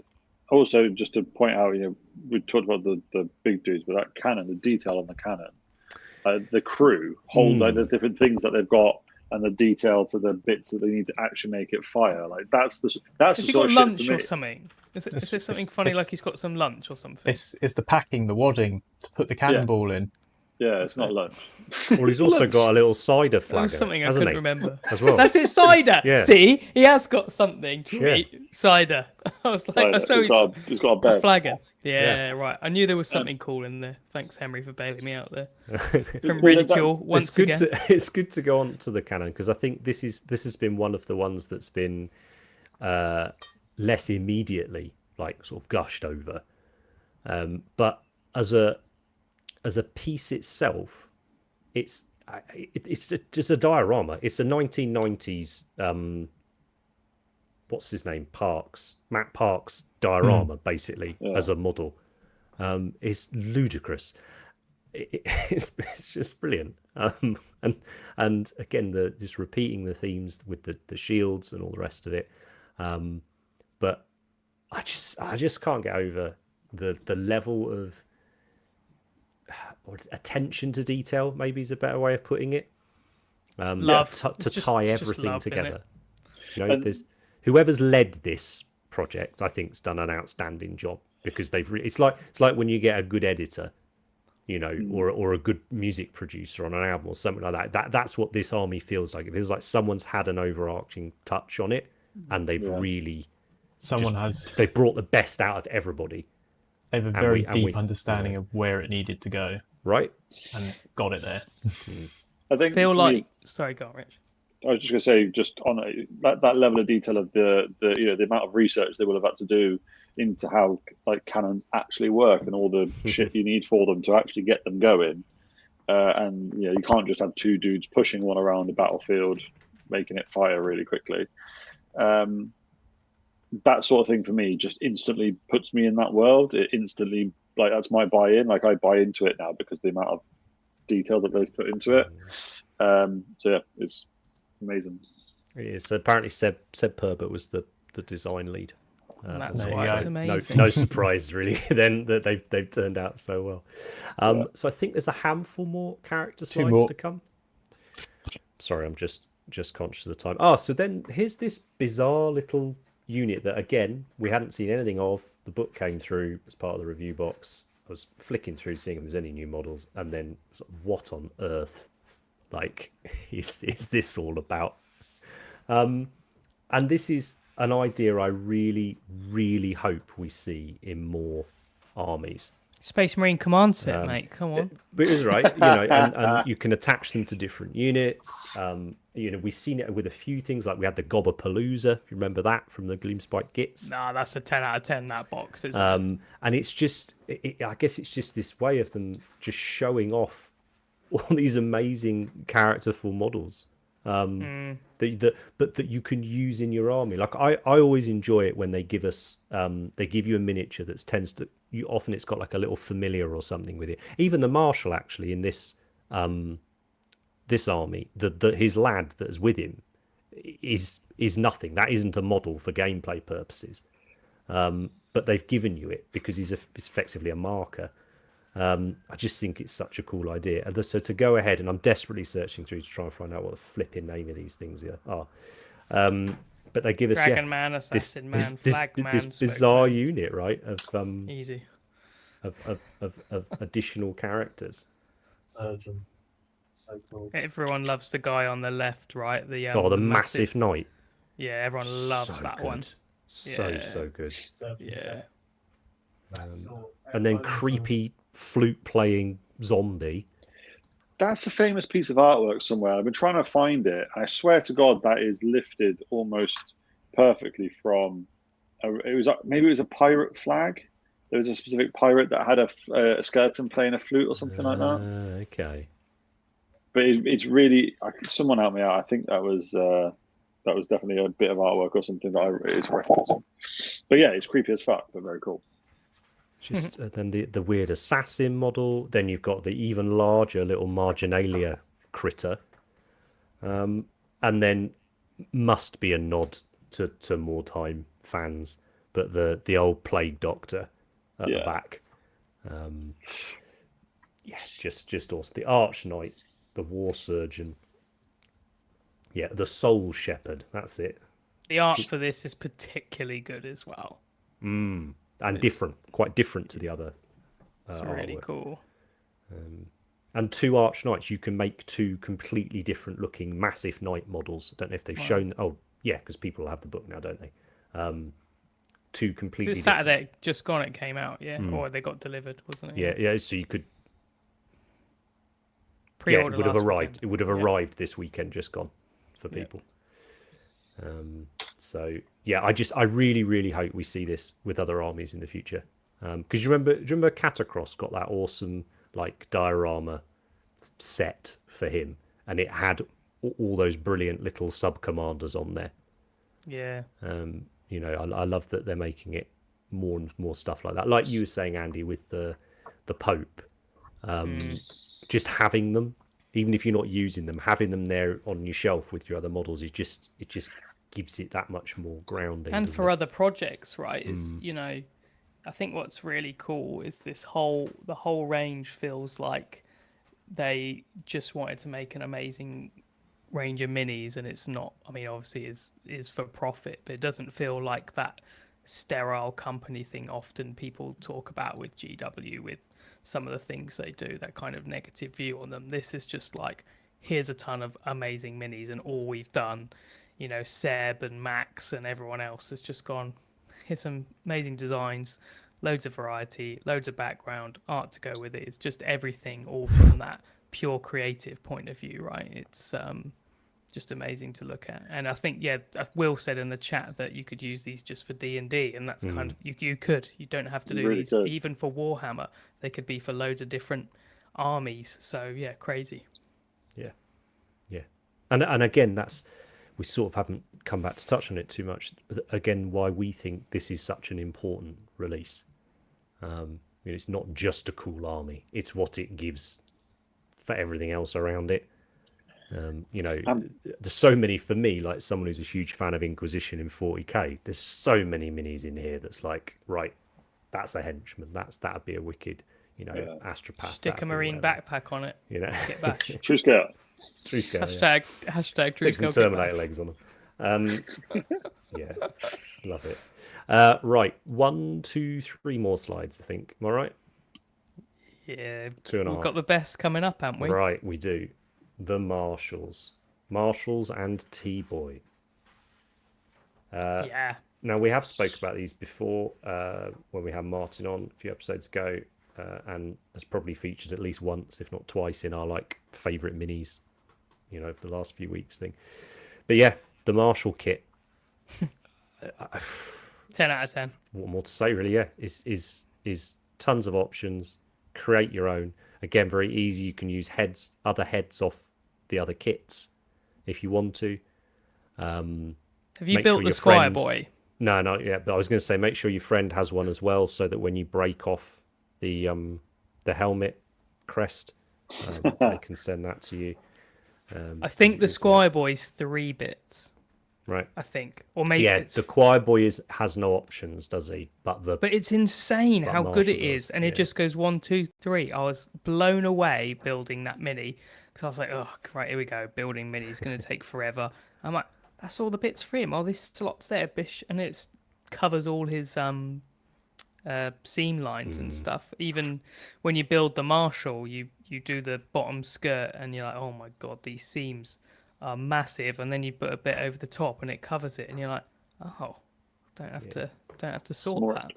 Also, just to point out, you know, we talked about the big dudes, but that cannon, the detail on the cannon, the crew hold like the different things that they've got, and the detail to the bits that they need to actually make it fire. Like that's the Has the he sort got of lunch shit for or me. something? Is there something funny like he's got some lunch or something? It's the packing, the wadding to put the cannonball in. Yeah, it's not lunch. well, he's also got a little cider That flagger, was something I hasn't couldn't he? remember. As well. That's it, cider. Yeah. See, he has got something to Yeah. eat. Cider. I was like, I swear He's got a a bed. flagger. Yeah, right. I knew there was something cool in there. Thanks, Henry, for bailing me out there from ridicule once again. It's good to go on to the cannon, because I think this has been one of the ones that's been less immediately like sort of gushed over, but as a piece itself, it's just a diorama. It's a 1990s what's his name, Matt Parks diorama, basically, as a model. It's ludicrous. It's just brilliant. And again, just repeating the themes with the shields and all the rest of it. But I just can't get over the level of attention to detail, maybe is a better way of putting it. Love. to It's just- tie it's just everything love, isn't it? together. You know, there's whoever's led this project, I think, has done an outstanding job, because it's like when you get a good editor, you know, or a good music producer on an album or something like that. That's what this army feels like. It feels like someone's had an overarching touch on it, and they've really they've brought the best out of everybody. They have a very deep understanding of where it needed to go, right, and got it there. I think. Sorry, go on, Rich. I was just going to say, just on that level of detail of the amount of research they will have had to do into how like cannons actually work and all the shit you need for them to actually get them going. And you can't just have two dudes pushing one around the battlefield, making it fire really quickly. That sort of thing for me just instantly puts me in that world. It instantly, like, that's my buy-in. Like, I buy into it now because the amount of detail that they've put into it. So yeah, it's amazing. It is. So apparently Seb Perbert was the design lead. That's why it's amazing. No surprise really then that they've turned out so well. So I think there's a handful more character slides to come. Sorry, I'm just conscious of the time. So then here's this bizarre little unit that, again, we hadn't seen anything of. The book came through as part of the review box. I was flicking through seeing if there's any new models, and then what on earth like is this all about? And this is an idea I really, really hope we see in more armies. Space Marine Command set, mate. Come on. But it was right, and you can attach them to different units. We've seen it with a few things, like we had the Gobberpalooza, if you remember that from the Gloomspike Gits. Nah, that's a 10 out of 10, that box, isn't it? And it's just, I guess it's just this way of them just showing off all these amazing characterful models. That you can use in your army. Like I always enjoy it when they give us they give you a miniature that tends to often it's got like a little familiar or something with it. Even the marshal, actually, in this this army, his lad that is with him is nothing. That isn't a model for gameplay purposes, but they've given you it because he's effectively a marker. I just think it's such a cool idea. And so to go ahead, and I'm desperately searching through to try and find out what the flipping name of these things are. But they give us Dragon Man, Assassin Man, Flag Man, this bizarre unit, right? Of easy of additional characters. Surgeon, so cool. Everyone loves the guy on the left, right? The massive knight. Yeah, everyone loves that one. So good. Yeah. And then creepy flute playing zombie. That's a famous piece of artwork somewhere. I've been trying to find it. I swear to God, that is lifted almost perfectly from. Maybe it was a pirate flag. There was a specific pirate that had a skeleton playing a flute or something like that. Okay. But it's really, someone help me out. I think that was definitely a bit of artwork or something that it's referencing. But yeah, it's creepy as fuck, but very cool. Just then the weird assassin model. Then you've got the even larger little marginalia critter, and then must be a nod to Mordheim fans, but the old plague doctor at the back. Just awesome. The arch knight, the war surgeon. Yeah, the soul shepherd. That's it. The art for this is particularly good as well. And quite different to the other. It's really cool. And two arch knights, you can make two completely different looking massive knight models. I don't know if they've shown. Oh, yeah, because people have the book now, don't they? Two completely. It's Saturday, just gone. It came out, or they got delivered, wasn't it? Yeah. So you could. Pre-order it would have arrived. Weekend. It would have arrived this weekend, just gone for people. So yeah, I really, really hope we see this with other armies in the future. Because do you remember Catacross got that awesome like diorama set for him, and it had all those brilliant little sub commanders on there. Yeah. I love that they're making it more and more stuff like that. Like you were saying, Andy, with the Pope, just having them, even if you're not using them, having them there on your shelf with your other models it just gives it that much more grounding. And for other projects, right? Is I think what's really cool is the whole range feels like they just wanted to make an amazing range of minis, and it's not. I mean, obviously, is for profit, but it doesn't feel like that sterile company thing often people talk about with GW, with some of the things they do, that kind of negative view on them. This is just like, here's a ton of amazing minis, and all we've done, you know, Seb and Max and everyone else has just gone, here's some amazing designs, loads of variety, loads of background, art to go with it. It's just everything, all from that pure creative point of view, right? It's just amazing to look at. And I think, yeah, Will said in the chat that you could use these just for D&D, and that's kind of, you could. You don't have to do Really these could. even for Warhammer. They could be for loads of different armies. So yeah, crazy. Yeah. And again, that's, we sort of haven't come back to touch on it too much. Again, why we think this is such an important release. It's not just a cool army, it's what it gives for everything else around it. There's so many, for me, like someone who's a huge fan of Inquisition in 40k, there's so many minis in here that's like, right, that's a henchman, that'd be a wicked, astropath. Stick a marine backpack on it. Get bash. True scale. True scale. Hashtag true Stick some scale. Terminator legs on them. Yeah, love it. Right, 1, 2, 3 more slides, I think. Am I right? Yeah, 2.5. We've got the best coming up, haven't we? Right, we do. The Marshals and T-Boy. Yeah. Now, we have spoke about these before when we had Martin on a few episodes ago, and has probably featured at least once, if not twice, in our favourite minis, over the last few weeks thing. But yeah, the Marshal kit. 10 out of 10. What more to say, really? Yeah, is tons of options. Create your own. Again, very easy. You can use other heads off the other kits if you want to. Have you built the Squire Boy? No, not yet. But I was going to say, make sure your friend has one as well, so that when you break off the helmet crest, they can send that to you. I think the Squire Boy's 3 bits. Right. I think, or maybe the Choir Boy has no options, does he? But it's insane how good it is, does, and it just goes 1, 2, 3. I was blown away building that mini because I was like, oh, right, here we go, building mini is going to take forever. I'm like, that's all the bits for him. Oh, this slot's there, bish, and it covers all his seam lines and stuff. Even when you build the Marshal, you do the bottom skirt, and you're like, oh my god, these seams are massive, and then you put a bit over the top and it covers it, and you're like, oh, don't have to sort Smart. that.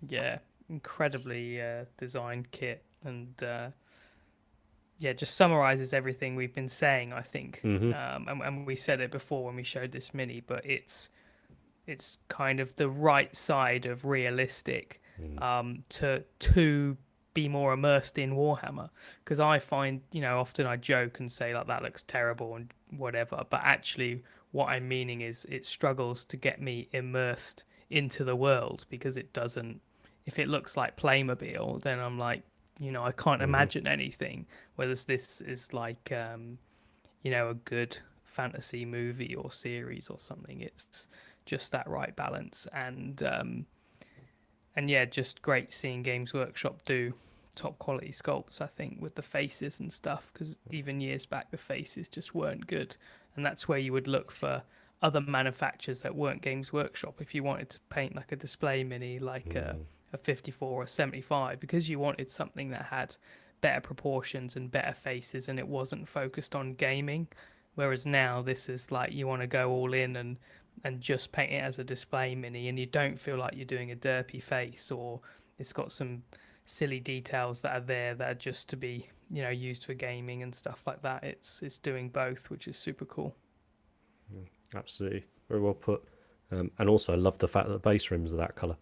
Yeah, incredibly designed kit, and just summarizes everything we've been saying, I think. And we said it before when we showed this mini, but it's kind of the right side of realistic to be more immersed in Warhammer, because I find, often I joke and say like that looks terrible and whatever, but actually what I'm meaning is it struggles to get me immersed into the world, because it doesn't. If it looks like Playmobil, then I'm like, I can't imagine anything, whereas this is like a good fantasy movie or series or something. It's just that right balance, and yeah, just great seeing Games Workshop do top quality sculpts, I think, with the faces and stuff, because even years back the faces just weren't good, and that's where you would look for other manufacturers that weren't Games Workshop if you wanted to paint like a display mini, like a 54 or 75, because you wanted something that had better proportions and better faces, and it wasn't focused on gaming. Whereas now this is like, you want to go all in and just paint it as a display mini, and you don't feel like you're doing a derpy face, or it's got some silly details that are there that are just to be used for gaming and stuff like that. It's doing both, which is super cool. Absolutely, very well put. And also I love the fact that the base rims are that colour.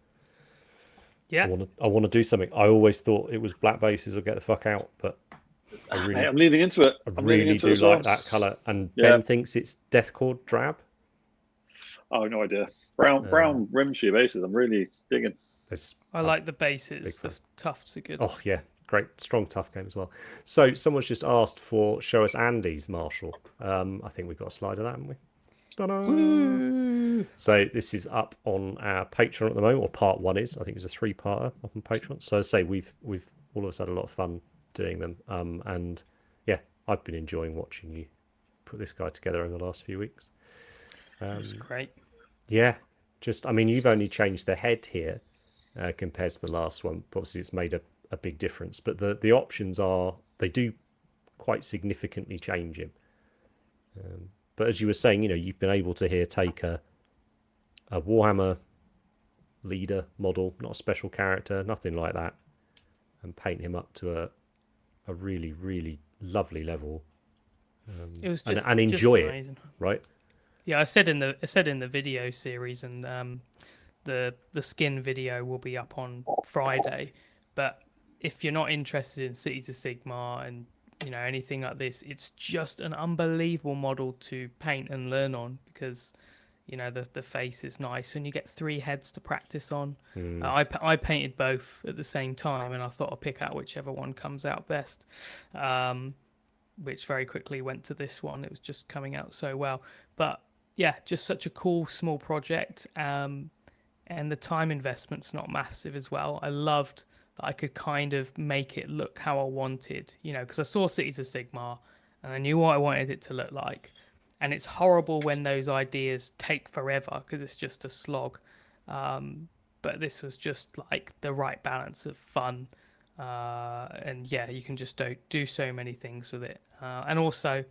Yeah, I want to do something. I always thought it was black bases or get the fuck out, but I'm leaning into it. I really do like that colour. And Ben thinks it's Deathcore drab. Oh, no idea. Brown rims for your bases. I'm really digging. I like the bases. The tufts are good. Oh yeah, great, strong, tough game as well. So someone's just asked for show us Andy's Marshal. I think we've got a slide of that, haven't we? Ta-da! So this is up on our Patreon at the moment, or part 1 is. I think it's a 3-parter up on Patreon. So as I say, we've all of us had a lot of fun doing them, and yeah, I've been enjoying watching you put this guy together in the last few weeks. It was great. Yeah, just I mean, you've only changed the head here compared to the last one. Obviously, it's made a big difference, but the options they do quite significantly change him. But as you were saying, you've been able to here take a Warhammer leader model, not a special character, nothing like that, and paint him up to a really, really lovely level. It was just and enjoy just it, right? Yeah, I said in the video series, and the skin video will be up on Friday. But if you're not interested in Cities of Sigmar and anything like this, it's just an unbelievable model to paint and learn on, because the face is nice and you get 3 heads to practice on. I painted both at the same time, and I thought I'll pick out whichever one comes out best, which very quickly went to this one. It was just coming out so well. But yeah, just such a cool small project, and the time investment's not massive as well. I loved that I could kind of make it look how I wanted, because I saw Cities of Sigmar and I knew what I wanted it to look like. And it's horrible when those ideas take forever because it's just a slog. But this was just like the right balance of fun. And yeah, you can just do so many things with it. And also,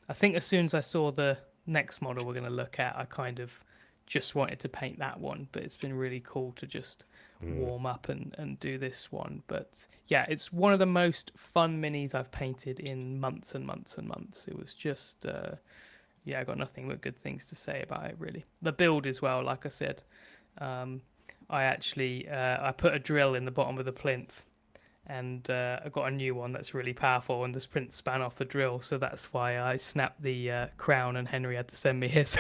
I think as soon as I saw the next model we're going to look at, I kind of just wanted to paint that one. But it's been really cool to just warm up and do this one. But yeah, it's one of the most fun minis I've painted in months and months and months. It was just... yeah, I got nothing but good things to say about it, really. The build as well, like I said. I actually I put a drill in the bottom of the plinth, and I got a new one that's really powerful, and the sprint span off the drill, so that's why I snapped the crown, and Henry had to send me his.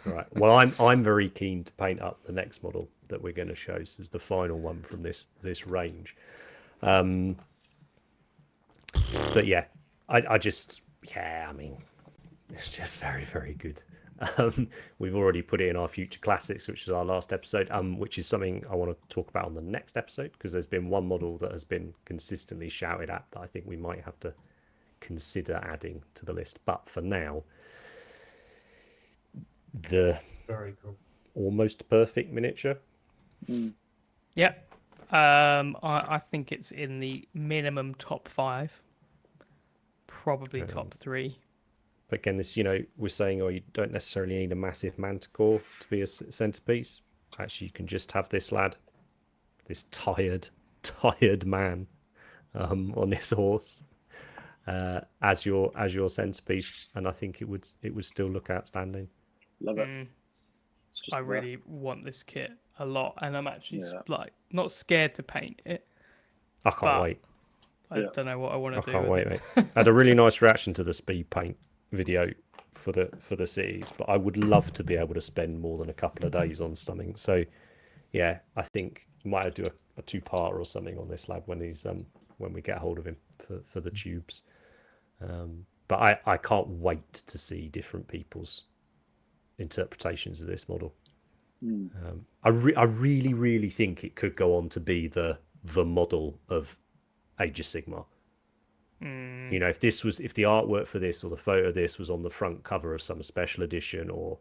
Right. Well, I'm very keen to paint up the next model that we're going to show. This is the final one from this range. But yeah, I just... Yeah, I mean, it's just very, very good. We've already put it in our future classics, which is our last episode, which is something I want to talk about on the next episode, because there's been one model that has been consistently shouted at that I think we might have to consider adding to the list. But for now, the Very cool. almost perfect miniature. Yeah. I think it's in the minimum top 5. Probably top 3. But again, this, we're saying, you don't necessarily need a massive manticore to be a centerpiece. Actually, you can just have this lad, this tired man, on this horse, as your centerpiece, and I think it would still look outstanding. Love it. I really want this kit a lot, and I'm actually like not scared to paint it. I can't wait. I don't know what I want to do. I can't wait, mate. I had a really nice reaction to the speed paint video for the cities, but I would love to be able to spend more than a couple of days on something. So yeah, I think we might do a 2-part or something on this lad when he's when we get hold of him for the tubes. But I can't wait to see different people's interpretations of this model. I really, really think it could go on to be the model of Age of Sigmar. If the artwork for this or the photo of this was on the front cover of some special edition, or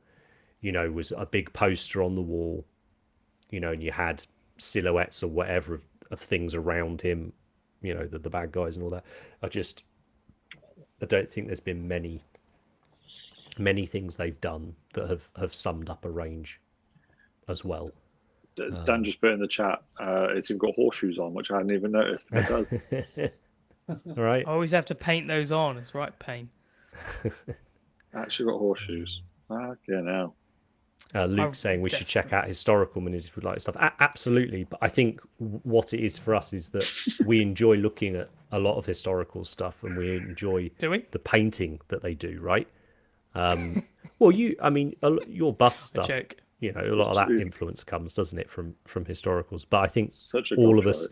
was a big poster on the wall, and you had silhouettes or whatever of things around him, the bad guys and all that. I don't think there's been many things they've done that have summed up a range as well. Dan just put in the chat, it's even got horseshoes on, which I hadn't even noticed. It does. All right. I always have to paint those on. It's right pain. Actually got horseshoes. Okay, now. Luke saying we should check out historical minis if we like stuff. Absolutely, but I think what it is for us is that we enjoy looking at a lot of historical stuff, and we enjoy the painting that they do. Right? Well, your bust stuff. Joke. A lot of that influence comes, doesn't it, from historicals? But I think Such a all of us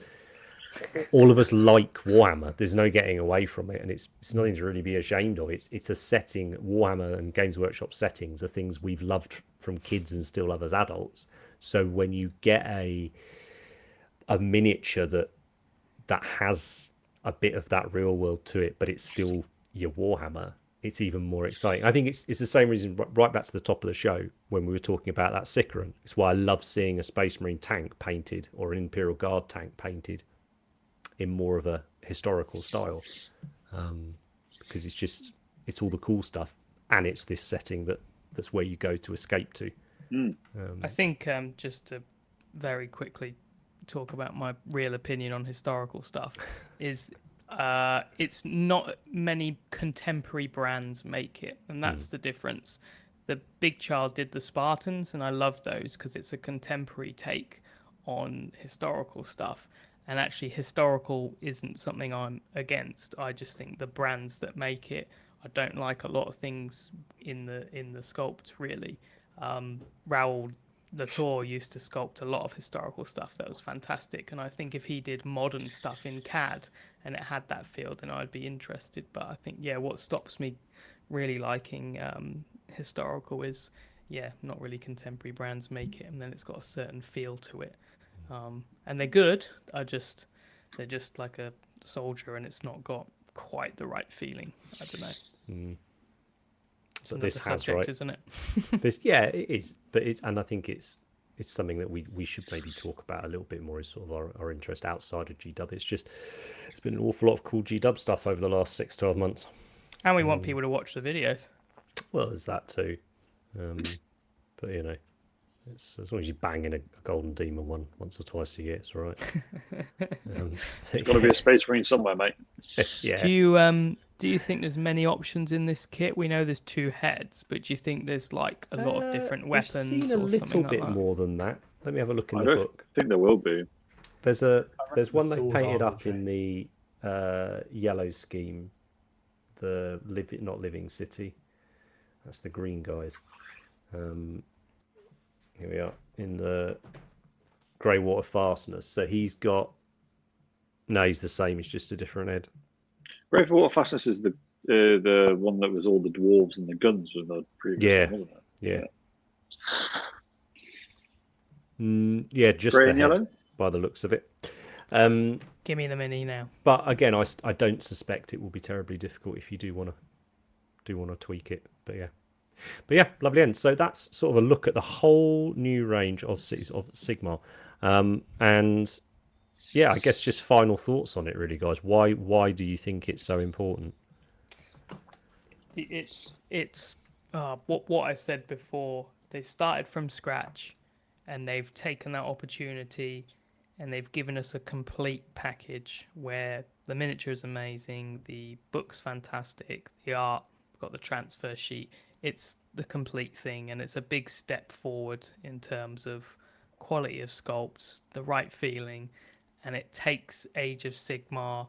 like Warhammer. There's no getting away from it, and it's nothing to really be ashamed of. It's a setting. Warhammer and Games Workshop settings are things we've loved from kids and still love as adults. So when you get a miniature that has a bit of that real world to it, but it's still your Warhammer, it's even more exciting. I think it's the same reason, right back to the top of the show when we were talking about that Sicaran. It's why I love seeing a Space Marine tank painted or an Imperial Guard tank painted in more of a historical style, because it's all the cool stuff, and it's this setting that's where you go to escape to. I think just to very quickly talk about my real opinion on historical stuff is it's not many contemporary brands make it, and that's the difference. The Big Child did the Spartans, and I love those because it's a contemporary take on historical stuff. And actually, historical isn't something I'm against. I just think the brands that make it, I don't like a lot of things in the sculpt really. Raoul Latour used to sculpt a lot of historical stuff that was fantastic, and I think if he did modern stuff in CAD and it had that feel, then I'd be interested. But I think what stops me really liking historical is not really contemporary brands make it, and then it's got a certain feel to it, and they're good. They're just like a soldier, and it's not got quite the right feeling. I don't know. So this has subject, right, isn't it? this it is, but I think it's something that we should maybe talk about a little bit more, is sort of our interest outside of GW. It's been an awful lot of cool GW stuff over the last 6-12 months, And we want people to watch the videos. well, there's that too, but it's, as long as you bang in a golden demon one once or twice a year, it's all right. There's got to be a Space Marine somewhere, mate. Yeah. Do you think there's many options in this kit? We know there's 2 heads, but do you think there's like a lot of different weapons I've seen a or little something like bit that? more than that. Let me have a look in I the don't book. think there will be. There's one they sword painted armor up in the yellow scheme, the not living city. That's the green guys. Here we are in the grey water fastness. So he's got he's the same. It's just a different head. Grave Water Fastness is the one that was all the dwarves and the guns with the previous one, wasn't it? Yeah, just Grey the and head, yellow? by the looks of it. Give me the mini now. But again, I don't suspect it will be terribly difficult if you do want to tweak it. But yeah, lovely end. So that's sort of a look at the whole new range of Cities of Sigmar, and yeah, I guess just final thoughts on it, really, guys. Why do you think it's so important? It's what I said before. They started from scratch, and they've taken that opportunity, and they've given us a complete package where the miniature is amazing, the book's fantastic, the art, we've got the transfer sheet. It's the complete thing, and it's a big step forward in terms of quality of sculpts, the right feeling. And it takes Age of Sigmar,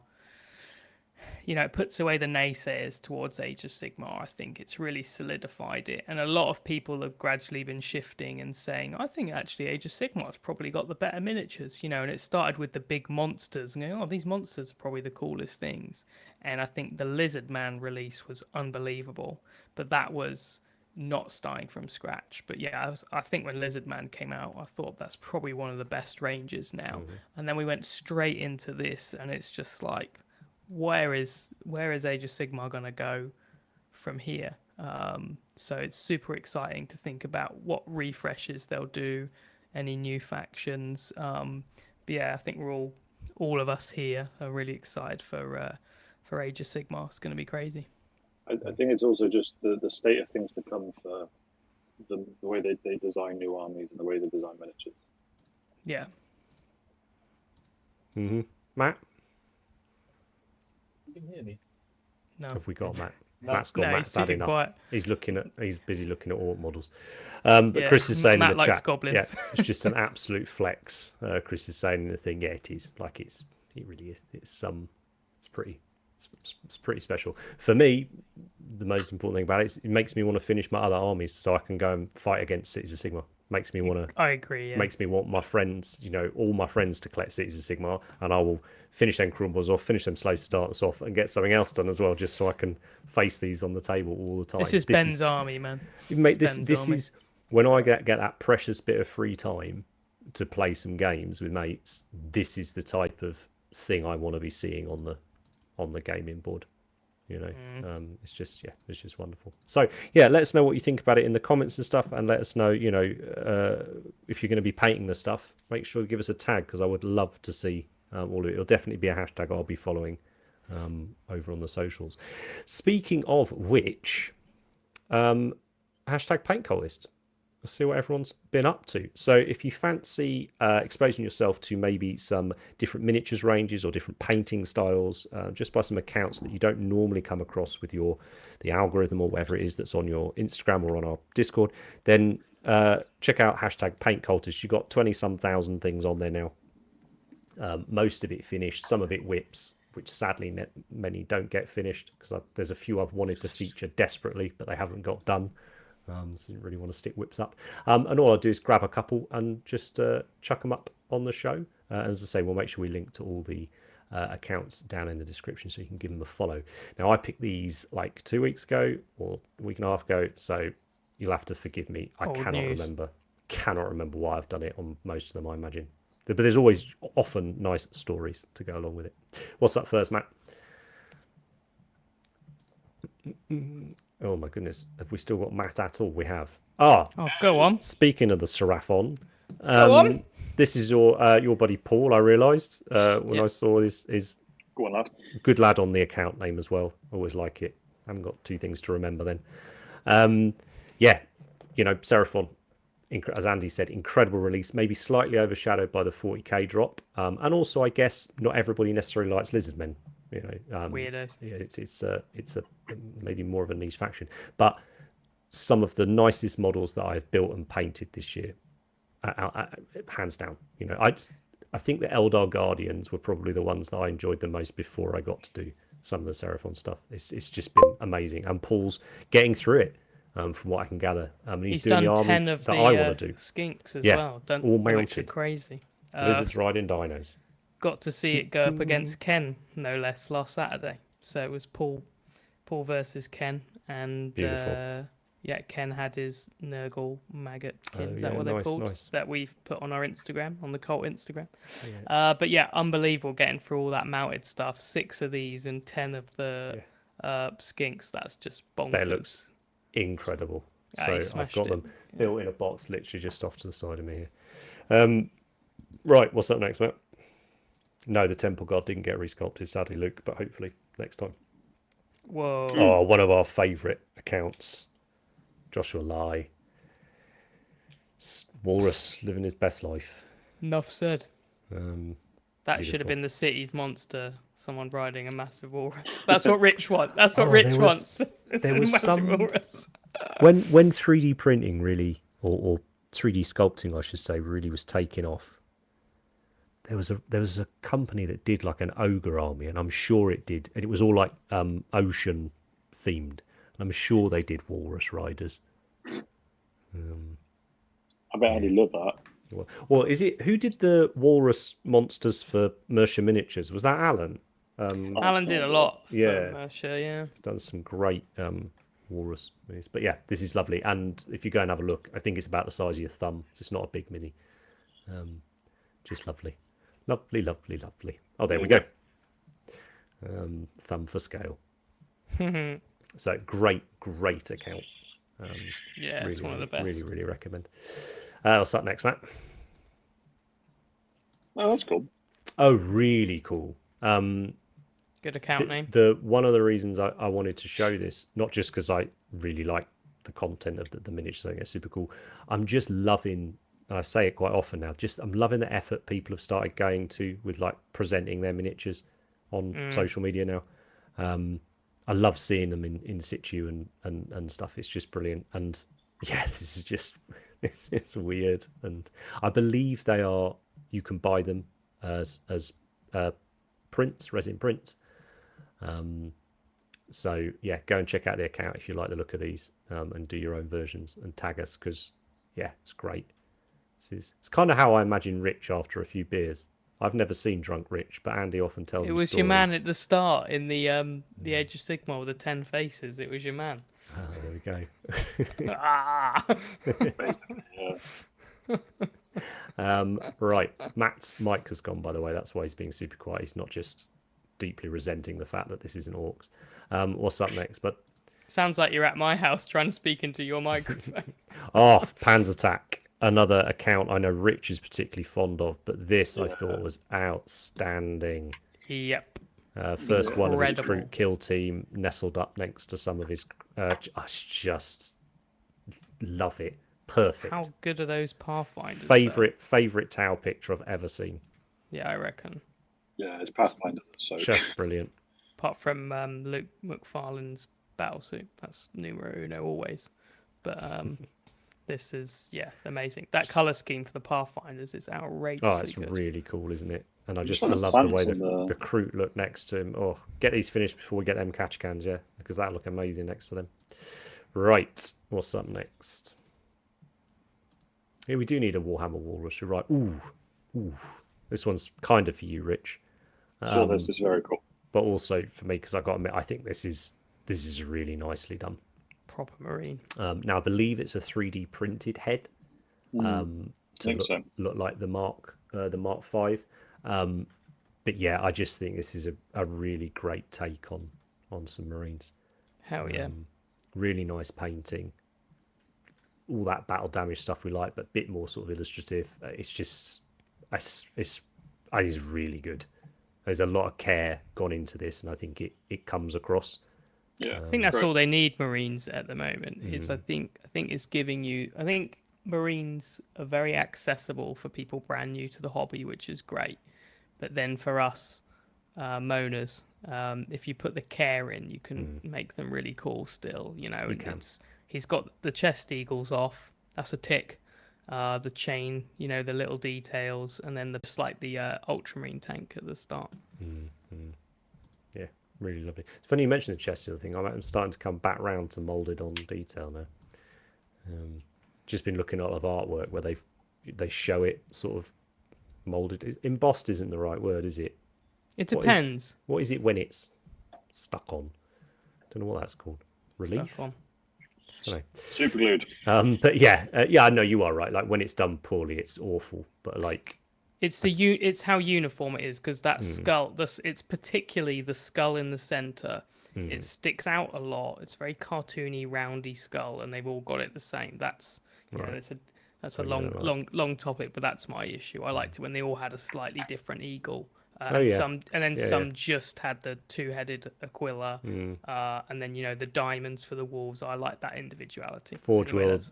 it puts away the naysayers towards Age of Sigmar. I think it's really solidified it. And a lot of people have gradually been shifting and saying, I think actually Age of Sigmar's probably got the better miniatures, and it started with the big monsters and going, these monsters are probably the coolest things. And I think the Lizard Man release was unbelievable, but that was not starting from scratch. But I think when Lizard Man came out, I thought that's probably one of the best ranges now. And then we went straight into this, and it's just like, where is Age of Sigmar gonna go from here? So it's super exciting to think about what refreshes they'll do, any new factions. But I think we're all of us here are really excited for Age of Sigmar. It's going to be crazy. I think it's also just the state of things to come for the way they design new armies and the way they design miniatures. Yeah. Matt? You can hear me? No. Have we got Matt? No. Matt's gone. No, Matt's he's had too enough. quiet. He's busy looking at orc models. But Chris is saying Matt in the likes chat, goblins. it's just an absolute flex. Chris is saying in the thing, it is. Like it really is. It's pretty special. For me, the most important thing about it is it makes me want to finish my other armies so I can go and fight against Cities of Sigmar. Makes me want to. I agree. Yeah. Makes me want my friends, all my friends to collect Cities of Sigmar, and I will finish them crumbles off, finish them slaves to start us off, and get something else done as well, just so I can face these on the table all the time. This is Ben's army, man. Mate, this army. is when I get that precious bit of free time to play some games with mates. This is the type of thing I want to be seeing on the gaming board. You know, it's just wonderful. So yeah, let us know what you think about it in the comments and stuff, and let us know, you know, if you're going to be painting the stuff, make sure to give us a tag, because I would love to see all of it. It'll definitely be a hashtag I'll be following over on the socials. Speaking of which, hashtag paint cultists. Let's see what everyone's been up to. So if you fancy exposing yourself to maybe some different miniatures ranges or different painting styles, just by some accounts that you don't normally come across with the algorithm or whatever it is that's on your Instagram or on our Discord, then check out hashtag paint cultists. You've got 20-some thousand things on there now. Most of it finished, some of it whips, which sadly many don't get finished, because there's a few I've wanted to feature desperately, but they haven't got done. So didn't really want to stick whips up. And all I'll do is grab a couple and just chuck them up on the show. As I say, we'll make sure we link to all the accounts down in the description so you can give them a follow. Now, I picked these like 2 weeks ago or a week and a half ago, so you'll have to forgive me. I cannot remember why I've done it on most of them, I imagine. But there's always often nice stories to go along with it. What's up first, Matt? Oh my goodness, have we still got Matt at all? We have. Oh, go on. Speaking of the Seraphon, go on. This is your buddy Paul. I realised when I saw this is Go on, lad. Good lad on the account name as well. Always like it. Haven't got two things to remember then. Yeah, you know, Seraphon, as Andy said, incredible release. Maybe slightly overshadowed by the 40k drop, and also I guess not everybody necessarily likes Lizardmen. You know, weirdos. Yeah, it's a maybe more of a niche faction, but some of the nicest models that I've built and painted this year, hands down. You know, I think the Eldar Guardians were probably the ones that I enjoyed the most before I got to do some of the Seraphon stuff. It's just been amazing, and Paul's getting through it. From what I can gather, he's doing done the army 10 of that the I want to do. skinks as well. Done all which are mounted. crazy. Lizards riding dinos. Got to see it go up against Ken, no less, last Saturday. So it was Paul versus Ken, and Ken had his Nurgle maggot kin. Is that what they're called? Nice. That we've put on our Instagram, on the cult Instagram. But yeah, unbelievable getting through all that mounted stuff. 6 of these and 10 of the skinks. That's just bonkers. That looks incredible. So I've got them built in a box, literally just off to the side of me here. Right, what's up next, Matt? No, the Temple God didn't get resculpted, sadly, Luke, but hopefully next time. Whoa. Oh, one of our favourite accounts, Joshua Lai. Walrus living his best life. Enough said. That should have beautiful. been the city's monster, someone riding a massive walrus. That's what Rich wants. That's what Rich wants. There was some walrus. when 3D printing really, or 3D sculpting, I should say, really was taking off. There was a company that did like an ogre army, and I'm sure it did, and it was all like ocean themed. And I'm sure they did walrus riders. I bet Andy loved that. Well, is it who did the walrus monsters for Mercia Miniatures? Was that Alan? Alan did a lot. For Mercia, yeah. He's done some great walrus minis. But yeah, this is lovely. And if you go and have a look, I think it's about the size of your thumb. So it's not a big mini. Just lovely. Lovely, lovely, lovely. Oh, there we go. Thumb for scale. So great account. Yeah, it's one of the best. Really, really recommend. What's up next, Matt? Oh, that's cool. Oh, really cool. Good account name. One of the reasons I wanted to show this, not just because I really like the content of the miniatures, I think it's super cool. I'm just loving, and I say it quite often now, I'm loving the effort people have started going to with like presenting their miniatures on social media now. I love seeing them in situ and stuff. It's just brilliant. And yeah, this is just, it's weird. And I believe you can buy them as prints, resin prints. So yeah, go and check out the account if you like the look of these, and do your own versions and tag us, because yeah, it's great. It's kind of how I imagine Rich after a few beers. I've never seen drunk Rich, but Andy often tells me It was stories. your man at the start in the Age of Sigmar with the 10 faces. It was your man. There we go. Right, Matt's mic has gone, by the way. That's why he's being super quiet. He's not just deeply resenting the fact that this isn't Orcs. What's up next? But Sounds like you're at my house trying to speak into your microphone. oh, Pan's Attack, another account I know Rich is particularly fond of, but this I thought was outstanding. Yep. First one of his Incredible. kill team nestled up next to some of his. I just love it. Perfect. How good are those Pathfinders? Favorite Tau picture I've ever seen. Yeah, I reckon. Yeah, it's Pathfinder. So Just brilliant. Apart from Luke McFarlane's battlesuit, that's numero uno always. But this is amazing. That color scheme for the Pathfinders is outrageously Oh, it's good. really cool, isn't it? And I Just love the plants way on the Kroot look next to him. Oh, get these finished before we get them catch cans, yeah, because that'll look amazing next to them. Right, what's up next? Yeah, we do need a Warhammer Walrus. You're right. Ooh, this one's kind of for you, Rich. this is very cool. But also for me, because I got to admit, I think this is really nicely done. Proper Marine. Now I believe it's a 3D printed head. To look like the Mark V. But yeah, I just think this is a really great take on some Marines. Hell yeah. Really nice painting. All that battle damage stuff we like, but a bit more sort of illustrative. It's really good. There's a lot of care gone into this, and I think it comes across. Yeah, I think that's all they need, Marines, at the moment. Is I think it's giving you. I think Marines are very accessible for people brand new to the hobby, which is great. But then for us, moaners, if you put the care in, you can make them really cool still. You know, he's got the chest eagles off. That's a tick. The chain, the little details, and then just like the Ultramarine tank at the start. Yeah, really lovely. It's funny you mentioned the chest eagle thing. I'm starting to come back round to moulded on detail now. Just been looking at a lot of artwork where they show it sort of moulded. Embossed isn't the right word, is it? It depends. What is it when it's stuck on? Don't know what that's called. Relief. Stuff on. Super glued. But yeah, I know you are right. Like when it's done poorly, it's awful. But like, it's how uniform it is, because that skull. It's particularly the skull in the center. It sticks out a lot. It's very cartoony, roundy skull, and they've all got it the same. That's that's a long topic, but that's my issue. I liked it when they all had a slightly different eagle. Some just had the two-headed Aquila, and then the diamonds for the wolves. I like that individuality. Forge World,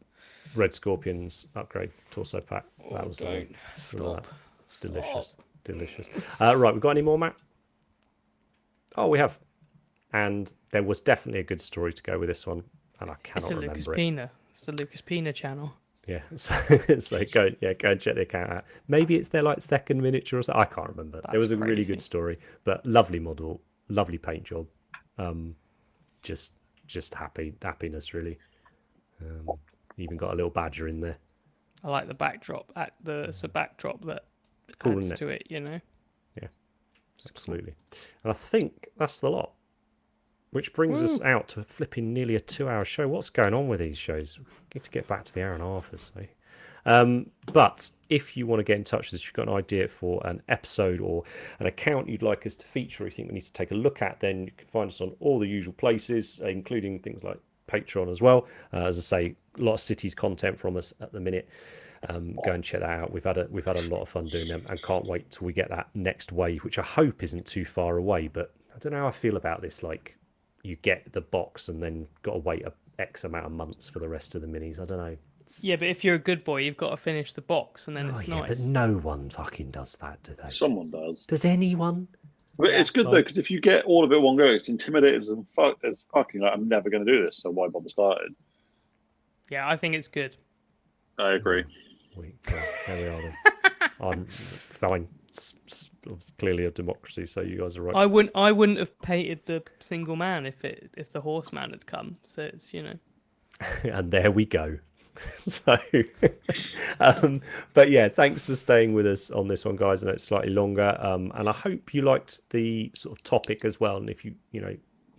Red Scorpions upgrade torso pack. That was Stop. It's delicious. Right, we got any more, Matt? Oh, we have, and there was definitely a good story to go with this one, and I cannot remember Lucas it. Pina. It's the Lucas Pina channel. Yeah, so go and check the account out. Maybe it's their like second miniature or something. I can't remember. It was a really good story, but lovely model, lovely paint job. Just happiness really. Even got a little badger in there. I like the backdrop. It's a backdrop that Cool, adds isn't it? to it, Yeah, absolutely. And I think that's the lot. Which brings us out to flipping nearly a 2-hour show. What's going on with these shows? We need to get back to the hour and a half or so. But if you want to get in touch with us, if you've got an idea for an episode or an account you'd like us to feature, or you think we need to take a look at, then you can find us on all the usual places, including things like Patreon as well. As I say, a lot of Cities content from us at the minute. Go and check that out. We've had a lot of fun doing them, and can't wait till we get that next wave, which I hope isn't too far away. But I don't know how I feel about this. Like, you get the box and then got to wait X amount of months for the rest of the minis. I don't know. Yeah, but if you're a good boy, you've got to finish the box, and then it's nice. But no one fucking does that, do they? Someone does. Does anyone? But it's good though, because if you get all of it one go, it's intimidating and it's fucking like, I'm never going to do this, so why bother starting? Yeah, I think it's good. I agree. There we are then. I'm fine. It's clearly a democracy, so you guys are right. I wouldn't have painted the single man if the horseman had come. So it's And there we go. So, but yeah, thanks for staying with us on this one, guys. I know it's slightly longer, and I hope you liked the sort of topic as well. And if you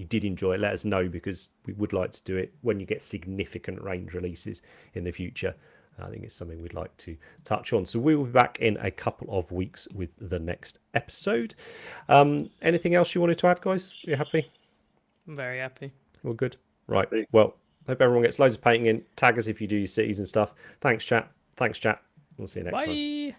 did enjoy it, let us know, because we would like to do it when you get significant range releases in the future. I think it's something we'd like to touch on. So we will be back in a couple of weeks with the next episode. Anything else you wanted to add, guys? Are you happy? I'm very happy. All good. Right. Well, hope everyone gets loads of painting in. Tag us if you do your cities and stuff. Thanks, chat. We'll see you next time. Bye.